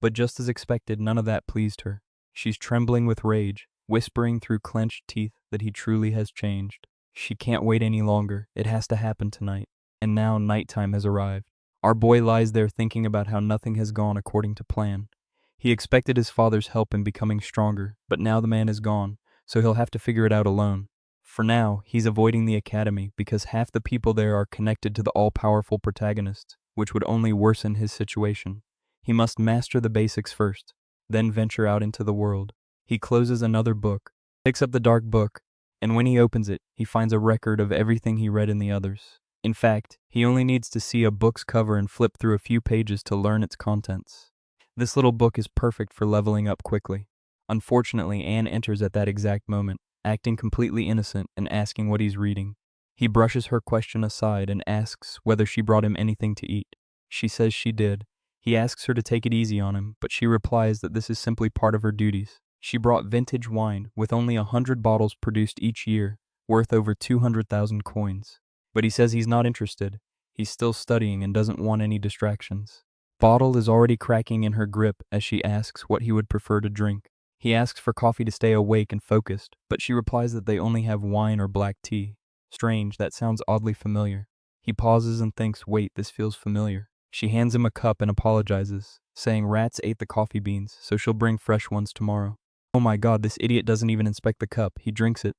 But just as expected, none of that pleased her. She's trembling with rage, whispering through clenched teeth that he truly has changed. She can't wait any longer. It has to happen tonight. And now nighttime has arrived. Our boy lies there thinking about how nothing has gone according to plan. He expected his father's help in becoming stronger, but now the man is gone, so he'll have to figure it out alone. For now, he's avoiding the academy because half the people there are connected to the all-powerful protagonist, which would only worsen his situation. He must master the basics first, then venture out into the world. He closes another book, picks up the dark book, and when he opens it, he finds a record of everything he read in the others. In fact, he only needs to see a book's cover and flip through a few pages to learn its contents. This little book is perfect for leveling up quickly. Unfortunately, Anne enters at that exact moment, acting completely innocent and asking what he's reading. He brushes her question aside and asks whether she brought him anything to eat. She says she did. He asks her to take it easy on him, but she replies that this is simply part of her duties. She brought vintage wine with only 100 bottles produced each year, worth over 200,000 coins. But he says he's not interested. He's still studying and doesn't want any distractions. Bottle is already cracking in her grip as she asks what he would prefer to drink. He asks for coffee to stay awake and focused, but she replies that they only have wine or black tea. Strange, that sounds oddly familiar. He pauses and thinks, wait, this feels familiar. She hands him a cup and apologizes, saying rats ate the coffee beans, so she'll bring fresh ones tomorrow. Oh my god, this idiot doesn't even inspect the cup. He drinks it,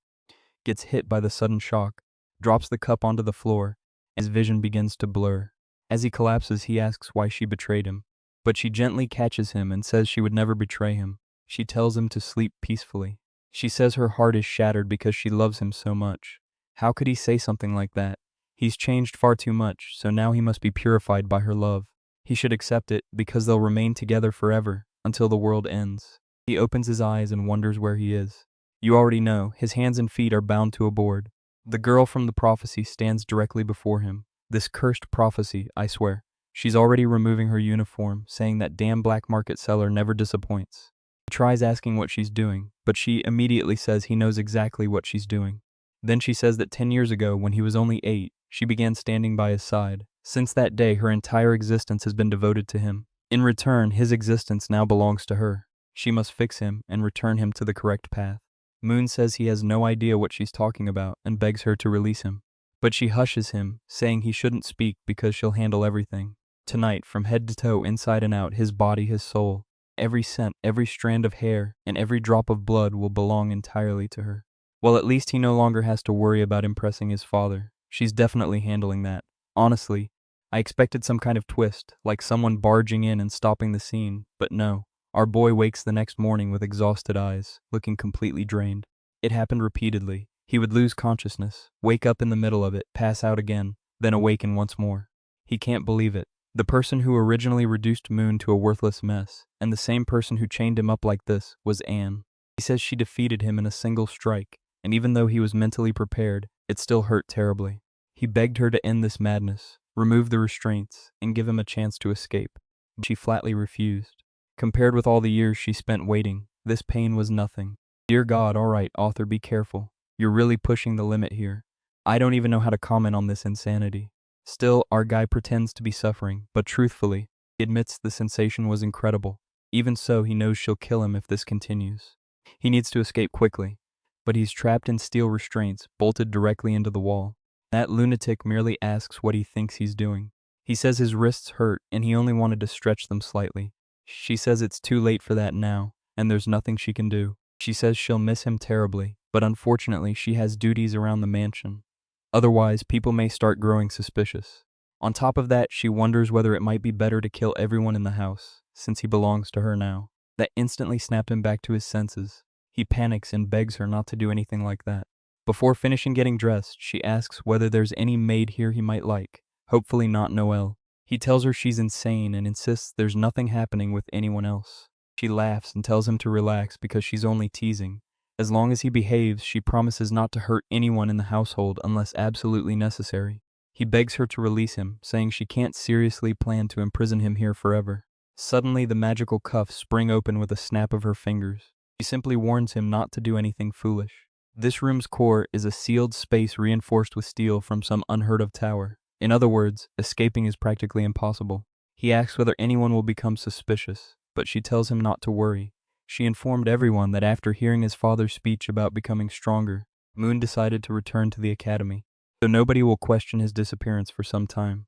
gets hit by the sudden shock, drops the cup onto the floor, and his vision begins to blur. As he collapses, he asks why she betrayed him, but she gently catches him and says she would never betray him. She tells him to sleep peacefully. She says her heart is shattered because she loves him so much. How could he say something like that? He's changed far too much, so now he must be purified by her love. He should accept it because they'll remain together forever, until the world ends. He opens his eyes and wonders where he is. You already know, his hands and feet are bound to a board. The girl from the prophecy stands directly before him. This cursed prophecy, I swear. She's already removing her uniform, saying that damn black market seller never disappoints. He tries asking what she's doing, but she immediately says he knows exactly what she's doing. Then she says that 10 years ago, when he was only 8, she began standing by his side. Since that day, her entire existence has been devoted to him. In return, his existence now belongs to her. She must fix him and return him to the correct path. Moon says he has no idea what she's talking about and begs her to release him. But she hushes him, saying he shouldn't speak because she'll handle everything. Tonight, from head to toe, inside and out, his body, his soul, every scent, every strand of hair, and every drop of blood will belong entirely to her. Well, at least he no longer has to worry about impressing his father. She's definitely handling that. Honestly, I expected some kind of twist, like someone barging in and stopping the scene, but no. Our boy wakes the next morning with exhausted eyes, looking completely drained. It happened repeatedly. He would lose consciousness, wake up in the middle of it, pass out again, then awaken once more. He can't believe it. The person who originally reduced Moon to a worthless mess, and the same person who chained him up like this, was Anne. He says she defeated him in a single strike, and even though he was mentally prepared, it still hurt terribly. He begged her to end this madness, remove the restraints, and give him a chance to escape. But she flatly refused. Compared with all the years she spent waiting, this pain was nothing. Dear God, alright, author, be careful. You're really pushing the limit here. I don't even know how to comment on this insanity. Still, our guy pretends to be suffering, but truthfully, he admits the sensation was incredible. Even so, he knows she'll kill him if this continues. He needs to escape quickly, but he's trapped in steel restraints, bolted directly into the wall. That lunatic merely asks what he thinks he's doing. He says his wrists hurt and he only wanted to stretch them slightly. She says it's too late for that now, and there's nothing she can do. She says she'll miss him terribly, but unfortunately she has duties around the mansion. Otherwise, people may start growing suspicious. On top of that, she wonders whether it might be better to kill everyone in the house, since he belongs to her now. That instantly snapped him back to his senses. He panics and begs her not to do anything like that. Before finishing getting dressed, she asks whether there's any maid here he might like, hopefully not Noelle. He tells her she's insane and insists there's nothing happening with anyone else. She laughs and tells him to relax because she's only teasing. As long as he behaves, she promises not to hurt anyone in the household unless absolutely necessary. He begs her to release him, saying she can't seriously plan to imprison him here forever. Suddenly, the magical cuffs spring open with a snap of her fingers. She simply warns him not to do anything foolish. This room's core is a sealed space reinforced with steel from some unheard-of tower. In other words, escaping is practically impossible. He asks whether anyone will become suspicious, but she tells him not to worry. She informed everyone that after hearing his father's speech about becoming stronger, Moon decided to return to the academy, so nobody will question his disappearance for some time.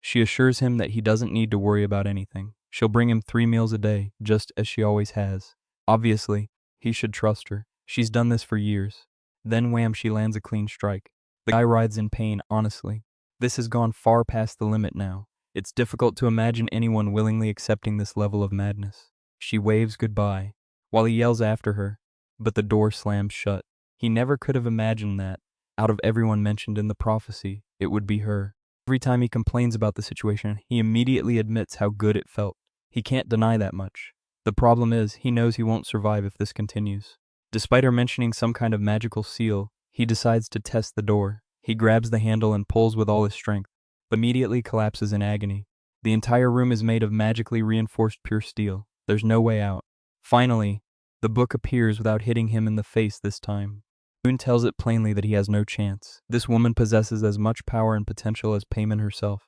She assures him that he doesn't need to worry about anything. She'll bring him 3 meals a day, just as she always has. Obviously, he should trust her. She's done this for years. Then wham, she lands a clean strike. The guy writhes in pain, honestly. This has gone far past the limit now. It's difficult to imagine anyone willingly accepting this level of madness. She waves goodbye, while he yells after her, but the door slams shut. He never could have imagined that, out of everyone mentioned in the prophecy, it would be her. Every time he complains about the situation, he immediately admits how good it felt. He can't deny that much. The problem is, he knows he won't survive if this continues. Despite her mentioning some kind of magical seal, he decides to test the door. He grabs the handle and pulls with all his strength, but immediately collapses in agony. The entire room is made of magically reinforced pure steel. There's no way out. Finally, the book appears without hitting him in the face this time. Moon tells it plainly that he has no chance. This woman possesses as much power and potential as Payman herself.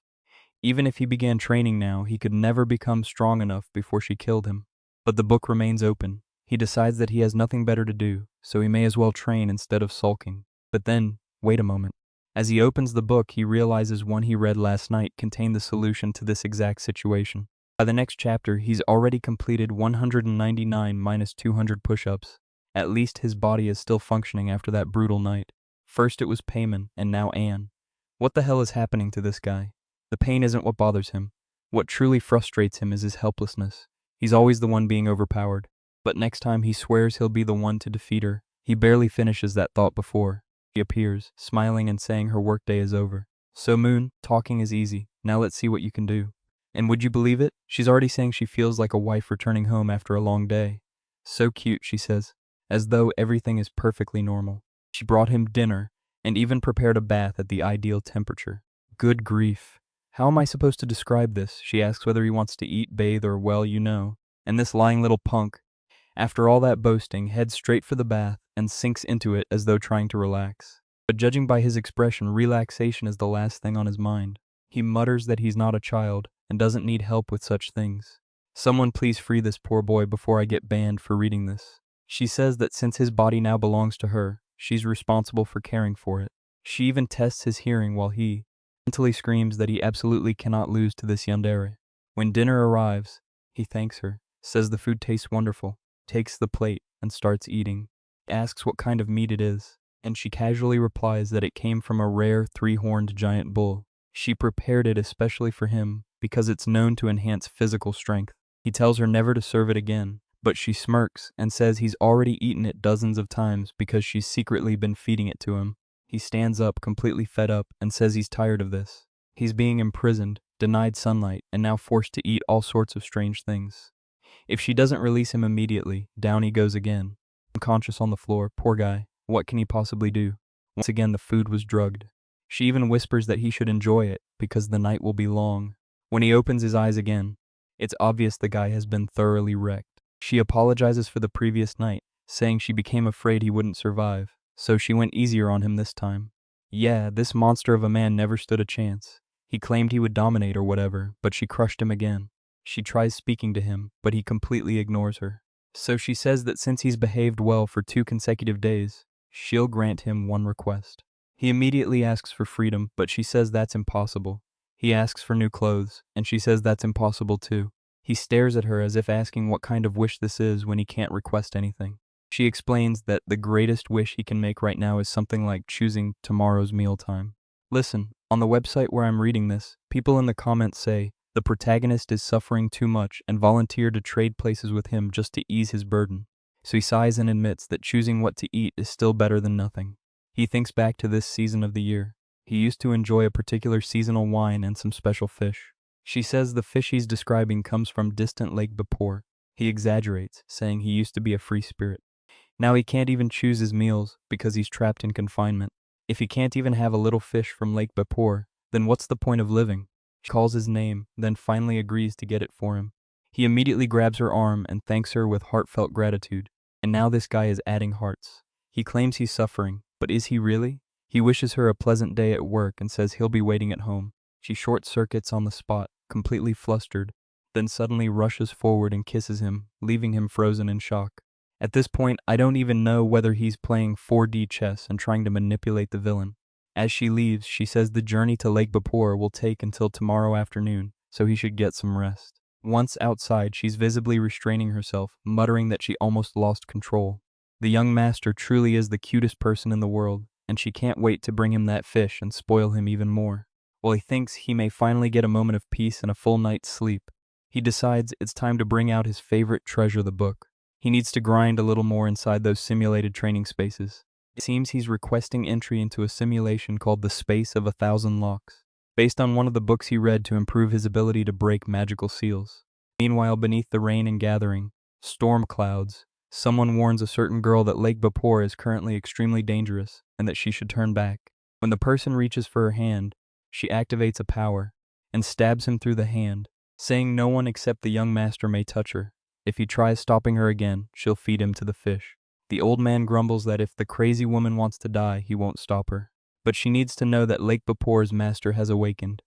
Even if he began training now, he could never become strong enough before she killed him. But the book remains open. He decides that he has nothing better to do, so he may as well train instead of sulking. But then, wait a moment. As he opens the book, he realizes one he read last night contained the solution to this exact situation. By the next chapter, he's already completed 199 minus 200 push-ups. At least his body is still functioning after that brutal night. First it was Payman, and now Anne. What the hell is happening to this guy? The pain isn't what bothers him. What truly frustrates him is his helplessness. He's always the one being overpowered. But next time he swears he'll be the one to defeat her. He barely finishes that thought before she appears, smiling and saying her workday is over. So Moon, talking is easy. Now let's see what you can do. And would you believe it? She's already saying she feels like a wife returning home after a long day. So cute, she says, as though everything is perfectly normal. She brought him dinner and even prepared a bath at the ideal temperature. Good grief. How am I supposed to describe this? She asks whether he wants to eat, bathe, or well, you know. And this lying little punk, after all that boasting, heads straight for the bath and sinks into it as though trying to relax. But judging by his expression, relaxation is the last thing on his mind. He mutters that he's not a child and doesn't need help with such things. Someone please free this poor boy before I get banned for reading this. She says that since his body now belongs to her, she's responsible for caring for it. She even tests his hearing while he mentally screams that he absolutely cannot lose to this yandere. When dinner arrives, he thanks her, says the food tastes wonderful, takes the plate, and starts eating. He asks what kind of meat it is, and she casually replies that it came from a rare three-horned giant bull. She prepared it especially for him because it's known to enhance physical strength. He tells her never to serve it again, but she smirks and says he's already eaten it dozens of times because she's secretly been feeding it to him. He stands up, completely fed up, and says he's tired of this. He's being imprisoned, denied sunlight, and now forced to eat all sorts of strange things. If she doesn't release him immediately, down he goes again. Unconscious on the floor, poor guy. What can he possibly do? Once again the food was drugged. She even whispers that he should enjoy it, because the night will be long. When he opens his eyes again, it's obvious the guy has been thoroughly wrecked. She apologizes for the previous night, saying she became afraid he wouldn't survive, so she went easier on him this time. Yeah, this monster of a man never stood a chance. He claimed he would dominate or whatever, but she crushed him again. She tries speaking to him, but he completely ignores her. So she says that since he's behaved well for 2 consecutive days, she'll grant him one request. He immediately asks for freedom, but she says that's impossible. He asks for new clothes, and she says that's impossible too. He stares at her as if asking what kind of wish this is when he can't request anything. She explains that the greatest wish he can make right now is something like choosing tomorrow's mealtime. Listen, on the website where I'm reading this, people in the comments say the protagonist is suffering too much and volunteer to trade places with him just to ease his burden. So he sighs and admits that choosing what to eat is still better than nothing. He thinks back to this season of the year. He used to enjoy a particular seasonal wine and some special fish. She says the fish he's describing comes from distant Lake Bapor. He exaggerates, saying he used to be a free spirit. Now he can't even choose his meals because he's trapped in confinement. If he can't even have a little fish from Lake Bapor, then what's the point of living? She calls his name, then finally agrees to get it for him. He immediately grabs her arm and thanks her with heartfelt gratitude. And now this guy is adding hearts. He claims he's suffering, but is he really? He wishes her a pleasant day at work and says he'll be waiting at home. She short-circuits on the spot, completely flustered, then suddenly rushes forward and kisses him, leaving him frozen in shock. At this point, I don't even know whether he's playing 4D chess and trying to manipulate the villain. As she leaves, she says the journey to Lake Bapor will take until tomorrow afternoon, so he should get some rest. Once outside, she's visibly restraining herself, muttering that she almost lost control. The young master truly is the cutest person in the world, and she can't wait to bring him that fish and spoil him even more. While he thinks he may finally get a moment of peace and a full night's sleep, he decides it's time to bring out his favorite treasure, the book. He needs to grind a little more inside those simulated training spaces. It seems he's requesting entry into a simulation called the Space of 1,000 Locks, based on one of the books he read to improve his ability to break magical seals. Meanwhile, beneath the rain and gathering storm clouds, Someone warns a certain girl that Lake Bapor is currently extremely dangerous and that she should turn back. When the person reaches for her hand, she activates a power and stabs him through the hand, saying no one except the young master may touch her. If he tries stopping her again, she'll feed him to the fish. The old man grumbles that if the crazy woman wants to die, he won't stop her. But she needs to know that Lake Bapor's master has awakened.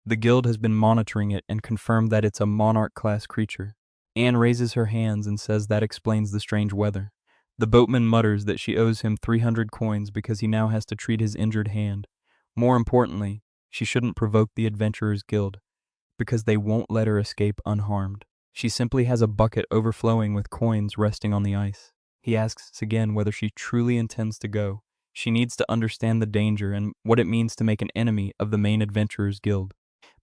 The guild has been monitoring it and confirmed that it's a monarch-class creature. Anne raises her hands and says that explains the strange weather. The boatman mutters that she owes him 300 coins because he now has to treat his injured hand. More importantly, she shouldn't provoke the Adventurers Guild, because they won't let her escape unharmed. She simply has a bucket overflowing with coins resting on the ice. He asks again whether she truly intends to go. She needs to understand the danger and what it means to make an enemy of the main Adventurers Guild.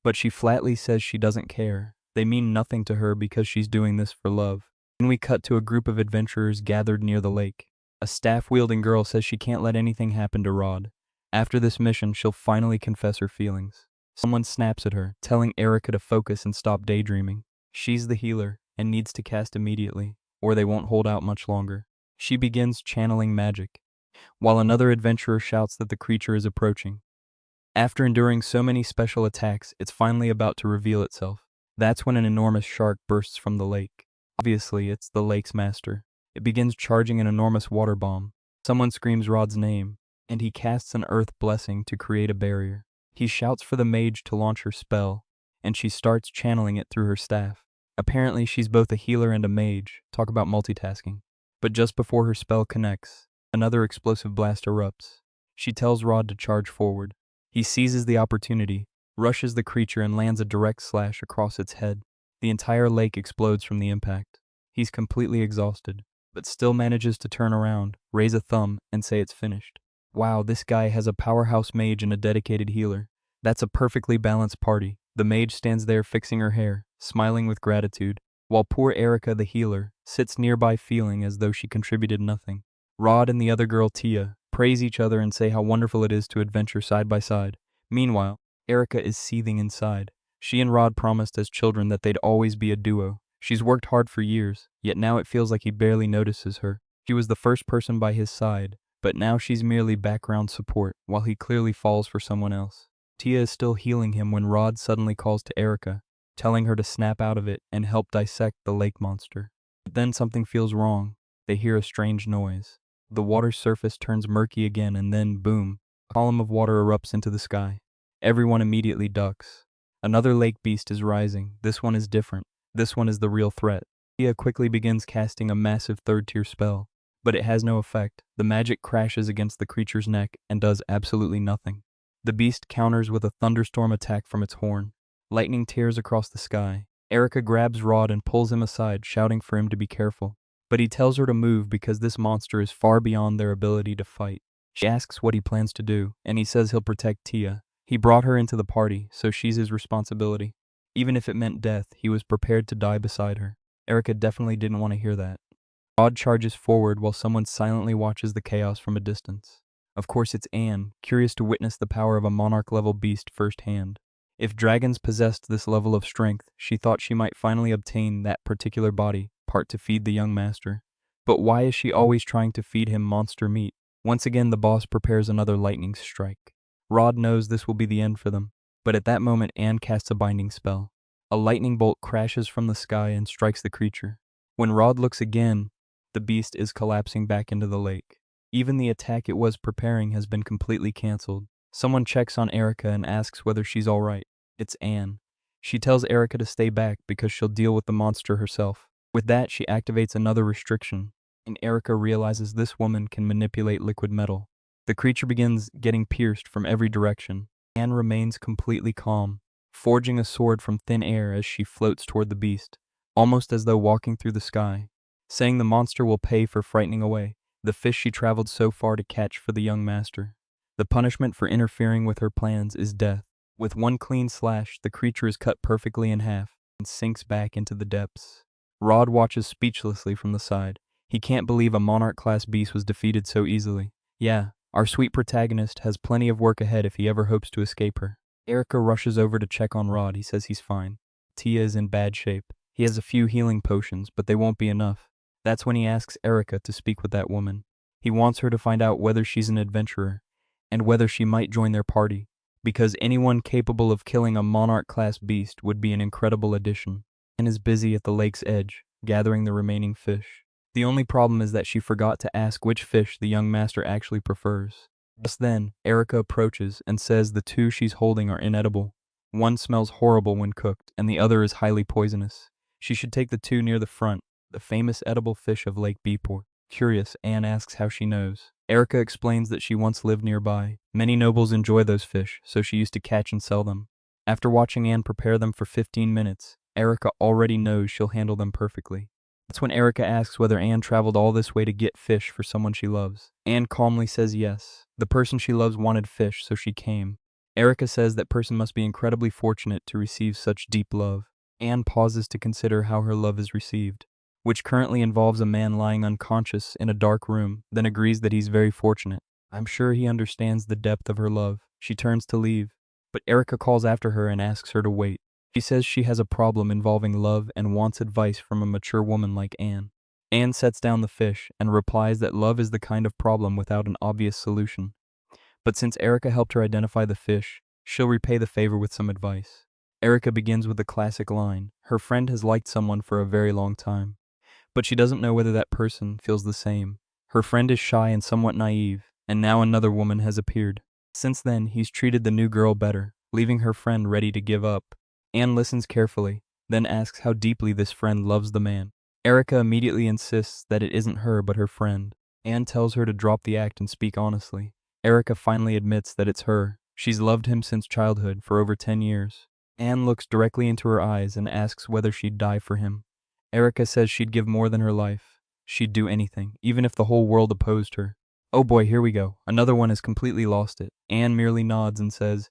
But she flatly says she doesn't care. They mean nothing to her because she's doing this for love. Then we cut to a group of adventurers gathered near the lake. A staff-wielding girl says she can't let anything happen to Rod. After this mission, she'll finally confess her feelings. Someone snaps at her, telling Erica to focus and stop daydreaming. She's the healer and needs to cast immediately, or they won't hold out much longer. She begins channeling magic, while another adventurer shouts that the creature is approaching. After enduring so many special attacks, it's finally about to reveal itself. That's when an enormous shark bursts from the lake. Obviously, it's the lake's master. It begins charging an enormous water bomb. Someone screams Rod's name, and he casts an earth blessing to create a barrier. He shouts for the mage to launch her spell, and she starts channeling it through her staff. Apparently, she's both a healer and a mage. Talk about multitasking. But just before her spell connects, another explosive blast erupts. She tells Rod to charge forward. He seizes the opportunity, rushes the creature, and lands a direct slash across its head. The entire lake explodes from the impact. He's completely exhausted, but still manages to turn around, raise a thumb, and say it's finished. Wow, this guy has a powerhouse mage and a dedicated healer. That's a perfectly balanced party. The mage stands there fixing her hair, smiling with gratitude, while poor Erica, the healer, sits nearby feeling as though she contributed nothing. Rod and the other girl, Tia, praise each other and say how wonderful it is to adventure side by side. Meanwhile, Erica is seething inside. She and Rod promised as children that they'd always be a duo. She's worked hard for years, yet now it feels like he barely notices her. She was the first person by his side, but now she's merely background support, while he clearly falls for someone else. Tia is still healing him when Rod suddenly calls to Erica, telling her to snap out of it and help dissect the lake monster. But then something feels wrong. They hear a strange noise. The water's surface turns murky again, and then, boom, a column of water erupts into the sky. Everyone immediately ducks. Another lake beast is rising. This one is different. This one is the real threat. Tia quickly begins casting a massive third-tier spell, but it has no effect. The magic crashes against the creature's neck and does absolutely nothing. The beast counters with a thunderstorm attack from its horn. Lightning tears across the sky. Erica grabs Rod and pulls him aside, shouting for him to be careful. But he tells her to move because this monster is far beyond their ability to fight. She asks what he plans to do, and he says he'll protect Tia. He brought her into the party, so she's his responsibility. Even if it meant death, he was prepared to die beside her. Erica definitely didn't want to hear that. Rod charges forward while someone silently watches the chaos from a distance. Of course, it's Anne, curious to witness the power of a monarch-level beast firsthand. If dragons possessed this level of strength, she thought she might finally obtain that particular body part to feed the young master. But why is she always trying to feed him monster meat? Once again, the boss prepares another lightning strike. Rod knows this will be the end for them, but at that moment Anne casts a binding spell. A lightning bolt crashes from the sky and strikes the creature. When Rod looks again, the beast is collapsing back into the lake. Even the attack it was preparing has been completely cancelled. Someone checks on Erica and asks whether she's alright. It's Anne. She tells Erica to stay back because she'll deal with the monster herself. With that, she activates another restriction, and Erica realizes this woman can manipulate liquid metal. The creature begins getting pierced from every direction. Anne remains completely calm, forging a sword from thin air as she floats toward the beast, almost as though walking through the sky, saying the monster will pay for frightening away the fish she traveled so far to catch for the young master. The punishment for interfering with her plans is death. With one clean slash, the creature is cut perfectly in half and sinks back into the depths. Rod watches speechlessly from the side. He can't believe a monarch-class beast was defeated so easily. Yeah, our sweet protagonist has plenty of work ahead if he ever hopes to escape her. Erica rushes over to check on Rod. He says he's fine. Tia is in bad shape. He has a few healing potions, but they won't be enough. That's when he asks Erica to speak with that woman. He wants her to find out whether she's an adventurer and whether she might join their party, because anyone capable of killing a monarch-class beast would be an incredible addition. Anne is busy at the lake's edge, gathering the remaining fish. The only problem is that she forgot to ask which fish the young master actually prefers. Just then, Erica approaches and says the two she's holding are inedible. One smells horrible when cooked, and the other is highly poisonous. She should take the two near the front, the famous edible fish of Lake Beeport. Curious, Anne asks how she knows. Erica explains that she once lived nearby. Many nobles enjoy those fish, so she used to catch and sell them. After watching Anne prepare them for 15 minutes, Erica already knows she'll handle them perfectly. That's when Erica asks whether Anne traveled all this way to get fish for someone she loves. Anne calmly says yes. The person she loves wanted fish, so she came. Erica says that person must be incredibly fortunate to receive such deep love. Anne pauses to consider how her love is received, which currently involves a man lying unconscious in a dark room, then agrees that he's very fortunate. I'm sure he understands the depth of her love. She turns to leave, but Erica calls after her and asks her to wait. She says she has a problem involving love and wants advice from a mature woman like Anne. Anne sets down the fish and replies that love is the kind of problem without an obvious solution. But since Erica helped her identify the fish, she'll repay the favor with some advice. Erica begins with the classic line, her friend has liked someone for a very long time, but she doesn't know whether that person feels the same. Her friend is shy and somewhat naive, and now another woman has appeared. Since then, he's treated the new girl better, leaving her friend ready to give up. Anne listens carefully, then asks how deeply this friend loves the man. Erica immediately insists that it isn't her but her friend. Anne tells her to drop the act and speak honestly. Erica finally admits that it's her. She's loved him since childhood for over 10 years. Anne looks directly into her eyes and asks whether she'd die for him. Erica says she'd give more than her life. She'd do anything, even if the whole world opposed her. Oh boy, here we go. Another one has completely lost it. Anne merely nods and says,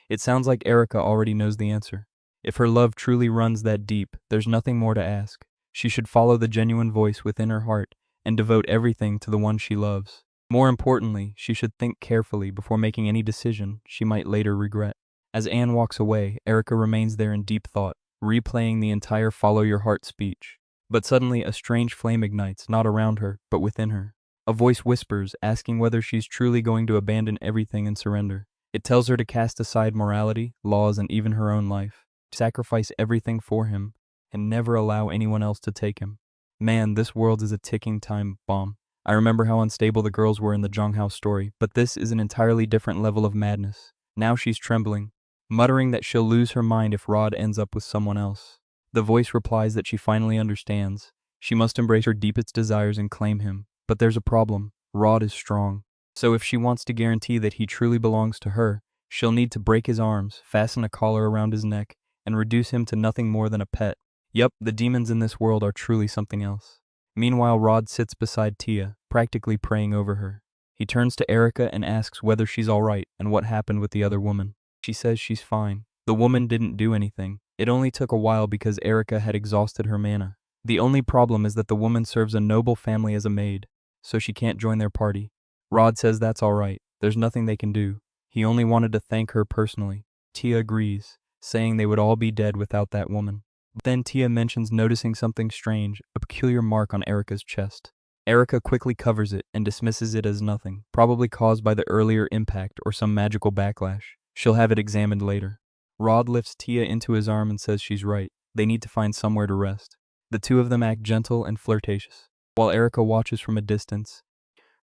it sounds like Erica already knows the answer. If her love truly runs that deep, there's nothing more to ask. She should follow the genuine voice within her heart and devote everything to the one she loves. More importantly, she should think carefully before making any decision she might later regret. As Anne walks away, Erica remains there in deep thought, replaying the entire follow your heart speech. But suddenly a strange flame ignites, not around her, but within her. A voice whispers, asking whether she's truly going to abandon everything and surrender. It tells her to cast aside morality, laws, and even her own life, sacrifice everything for him, and never allow anyone else to take him. Man, this world is a ticking time bomb. I remember how unstable the girls were in the Zhonghouse story, but this is an entirely different level of madness. Now she's trembling, muttering that she'll lose her mind if Rod ends up with someone else. The voice replies that she finally understands. She must embrace her deepest desires and claim him. But there's a problem. Rod is strong. So if she wants to guarantee that he truly belongs to her, she'll need to break his arms, fasten a collar around his neck, and reduce him to nothing more than a pet. Yup, the demons in this world are truly something else. Meanwhile, Rod sits beside Tia, practically praying over her. He turns to Erica and asks whether she's alright and what happened with the other woman. She says she's fine. The woman didn't do anything. It only took a while because Erica had exhausted her mana. The only problem is that the woman serves a noble family as a maid, so she can't join their party. Rod says that's alright. There's nothing they can do. He only wanted to thank her personally. Tia agrees, saying they would all be dead without that woman. Then Tia mentions noticing something strange, a peculiar mark on Erica's chest. Erica quickly covers it and dismisses it as nothing, probably caused by the earlier impact or some magical backlash. She'll have it examined later. Rod lifts Tia into his arm and says she's right. They need to find somewhere to rest. The two of them act gentle and flirtatious, while Erica watches from a distance.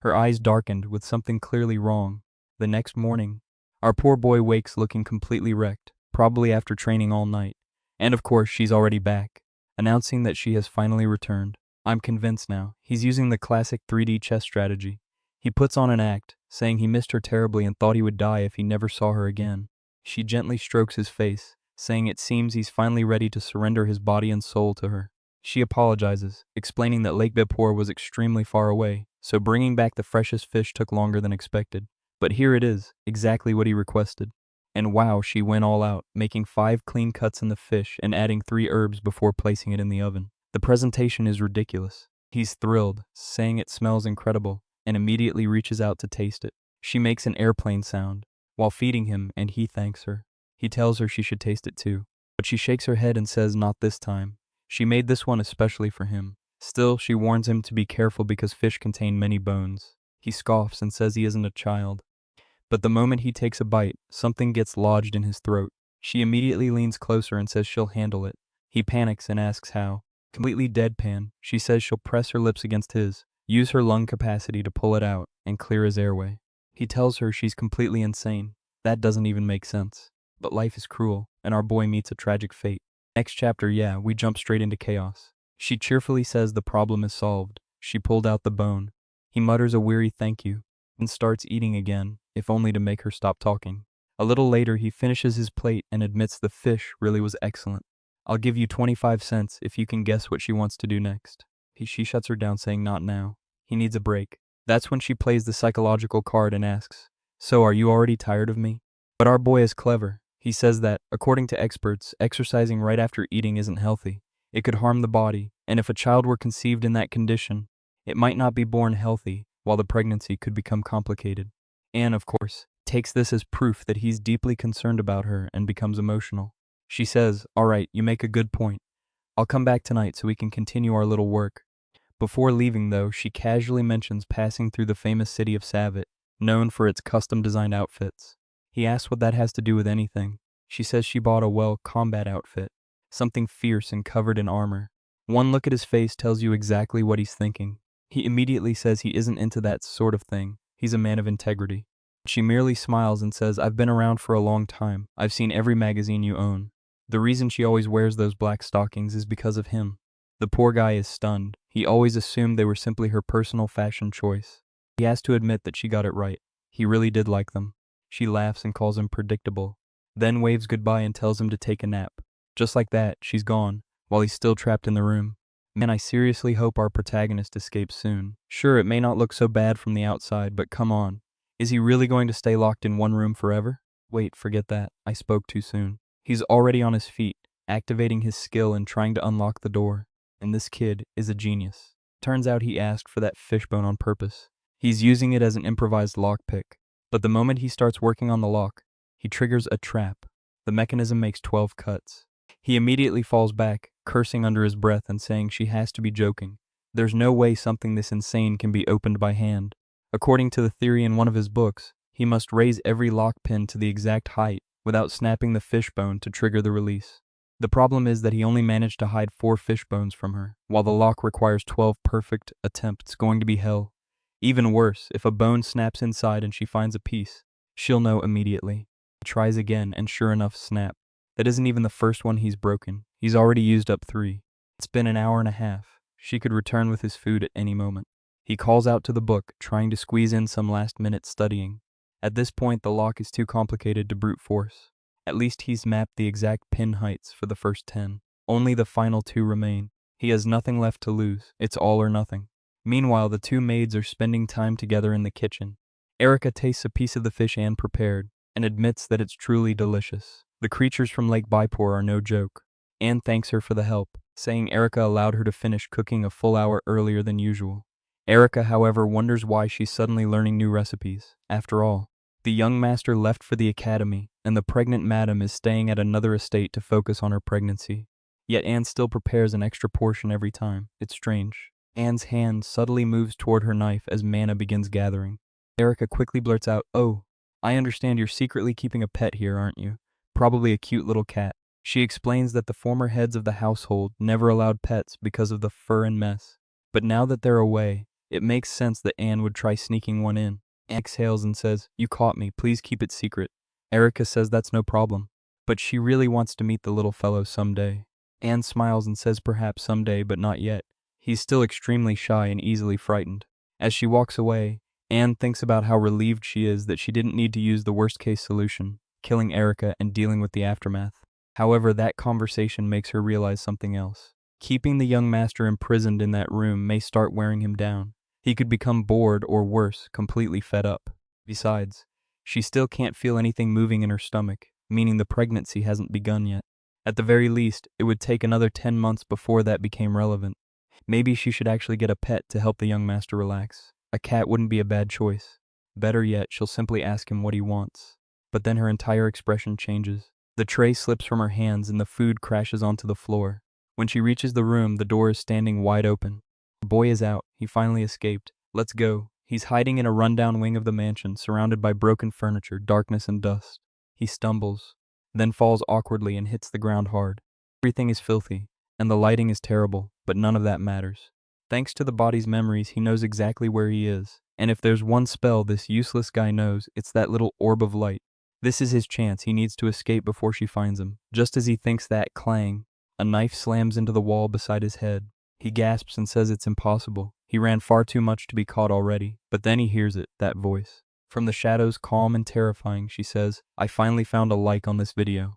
Her eyes darkened with something clearly wrong. The next morning, our poor boy wakes looking completely wrecked, probably after training all night. And of course, she's already back, announcing that she has finally returned. I'm convinced now. He's using the classic 3D chess strategy. He puts on an act, saying he missed her terribly and thought he would die if he never saw her again. She gently strokes his face, saying it seems he's finally ready to surrender his body and soul to her. She apologizes, explaining that Lake Bepor was extremely far away, so bringing back the freshest fish took longer than expected. But here it is, exactly what he requested. And wow, she went all out, making 5 clean cuts in the fish and adding 3 herbs before placing it in the oven. The presentation is ridiculous. He's thrilled, saying it smells incredible, and immediately reaches out to taste it. She makes an airplane sound while feeding him, and he thanks her. He tells her she should taste it too, but she shakes her head and says not this time. She made this one especially for him, Still, she warns him to be careful because fish contain many bones. He scoffs and says he isn't a child. But the moment he takes a bite, something gets lodged in his throat. She immediately leans closer and says she'll handle it. He panics and asks how. Completely deadpan, she says she'll press her lips against his, use her lung capacity to pull it out, and clear his airway. He tells her she's completely insane. That doesn't even make sense. But life is cruel, and our boy meets a tragic fate. Next chapter, we jump straight into chaos. She cheerfully says the problem is solved. She pulled out the bone. He mutters a weary thank you, and starts eating again, if only to make her stop talking. A little later, he finishes his plate and admits the fish really was excellent. I'll give you 25 cents if you can guess what she wants to do next. She shuts her down, saying not now. He needs a break. That's when she plays the psychological card and asks, so are you already tired of me? But our boy is clever. He says that, according to experts, exercising right after eating isn't healthy. It could harm the body, and if a child were conceived in that condition, it might not be born healthy, while the pregnancy could become complicated. Anne, of course, takes this as proof that he's deeply concerned about her and becomes emotional. She says, all right, you make a good point. I'll come back tonight so we can continue our little work. Before leaving, though, she casually mentions passing through the famous city of Savit, known for its custom-designed outfits. He asks what that has to do with anything. She says she bought a combat outfit, something fierce and covered in armor. One look at his face tells you exactly what he's thinking. He immediately says he isn't into that sort of thing. He's a man of integrity. She merely smiles and says, I've been around for a long time. I've seen every magazine you own. The reason she always wears those black stockings is because of him. The poor guy is stunned. He always assumed they were simply her personal fashion choice. He has to admit that she got it right. He really did like them. She laughs and calls him predictable, then waves goodbye and tells him to take a nap. Just like that, she's gone, while he's still trapped in the room. Man, I seriously hope our protagonist escapes soon. Sure, it may not look so bad from the outside, but come on. Is he really going to stay locked in one room forever? Wait, forget that. I spoke too soon. He's already on his feet, activating his skill and trying to unlock the door. And this kid is a genius. Turns out he asked for that fishbone on purpose. He's using it as an improvised lockpick. But the moment he starts working on the lock, he triggers a trap. The mechanism makes 12 cuts. He immediately falls back, cursing under his breath and saying she has to be joking. There's no way something this insane can be opened by hand. According to the theory in one of his books, he must raise every lock pin to the exact height without snapping the fishbone to trigger the release. The problem is that he only managed to hide 4 fishbones from her, while the lock requires 12 perfect attempts. Going to be hell. Even worse, if a bone snaps inside and she finds a piece, she'll know immediately. He tries again, and sure enough, snap. That isn't even the first one he's broken. He's already used up 3. It's been an hour and a half. She could return with his food at any moment. He calls out to the book, trying to squeeze in some last-minute studying. At this point, the lock is too complicated to brute force. At least he's mapped the exact pin heights for the first 10. Only the final 2 remain. He has nothing left to lose. It's all or nothing. Meanwhile, the 2 maids are spending time together in the kitchen. Erica tastes a piece of the fish Anne prepared and admits that it's truly delicious. The creatures from Lake Bipor are no joke. Anne thanks her for the help, saying Erica allowed her to finish cooking a full hour earlier than usual. Erica, however, wonders why she's suddenly learning new recipes. After all, the young master left for the academy, and the pregnant madam is staying at another estate to focus on her pregnancy. Yet Anne still prepares an extra portion every time. It's strange. Anne's hand subtly moves toward her knife as manna begins gathering. Erica quickly blurts out, "Oh, I understand you're secretly keeping a pet here, aren't you? Probably a cute little cat." She explains that the former heads of the household never allowed pets because of the fur and mess. But now that they're away, it makes sense that Anne would try sneaking one in. Anne exhales and says, "You caught me, please keep it secret." Erica says that's no problem, but she really wants to meet the little fellow someday. Anne smiles and says perhaps someday, but not yet. He's still extremely shy and easily frightened. As she walks away, Anne thinks about how relieved she is that she didn't need to use the worst-case solution, killing Erica and dealing with the aftermath. However, that conversation makes her realize something else. Keeping the young master imprisoned in that room may start wearing him down. He could become bored or worse, completely fed up. Besides, she still can't feel anything moving in her stomach, meaning the pregnancy hasn't begun yet. At the very least, it would take another 10 months before that became relevant. Maybe she should actually get a pet to help the young master relax. A cat wouldn't be a bad choice. Better yet, she'll simply ask him what he wants. But then her entire expression changes. The tray slips from her hands and the food crashes onto the floor. When she reaches the room, the door is standing wide open. Boy is out. He finally escaped. Let's go. He's hiding in a rundown wing of the mansion, surrounded by broken furniture, darkness, and dust. He stumbles, then falls awkwardly and hits the ground hard. Everything is filthy, and the lighting is terrible, but none of that matters. Thanks to the body's memories, he knows exactly where he is. And if there's one spell this useless guy knows, it's that little orb of light. This is his chance. He needs to escape before she finds him. Just as he thinks that, clang, a knife slams into the wall beside his head. He gasps and says it's impossible. He ran far too much to be caught already. But then he hears it, that voice. From the shadows, calm and terrifying, she says, I finally found a like on this video.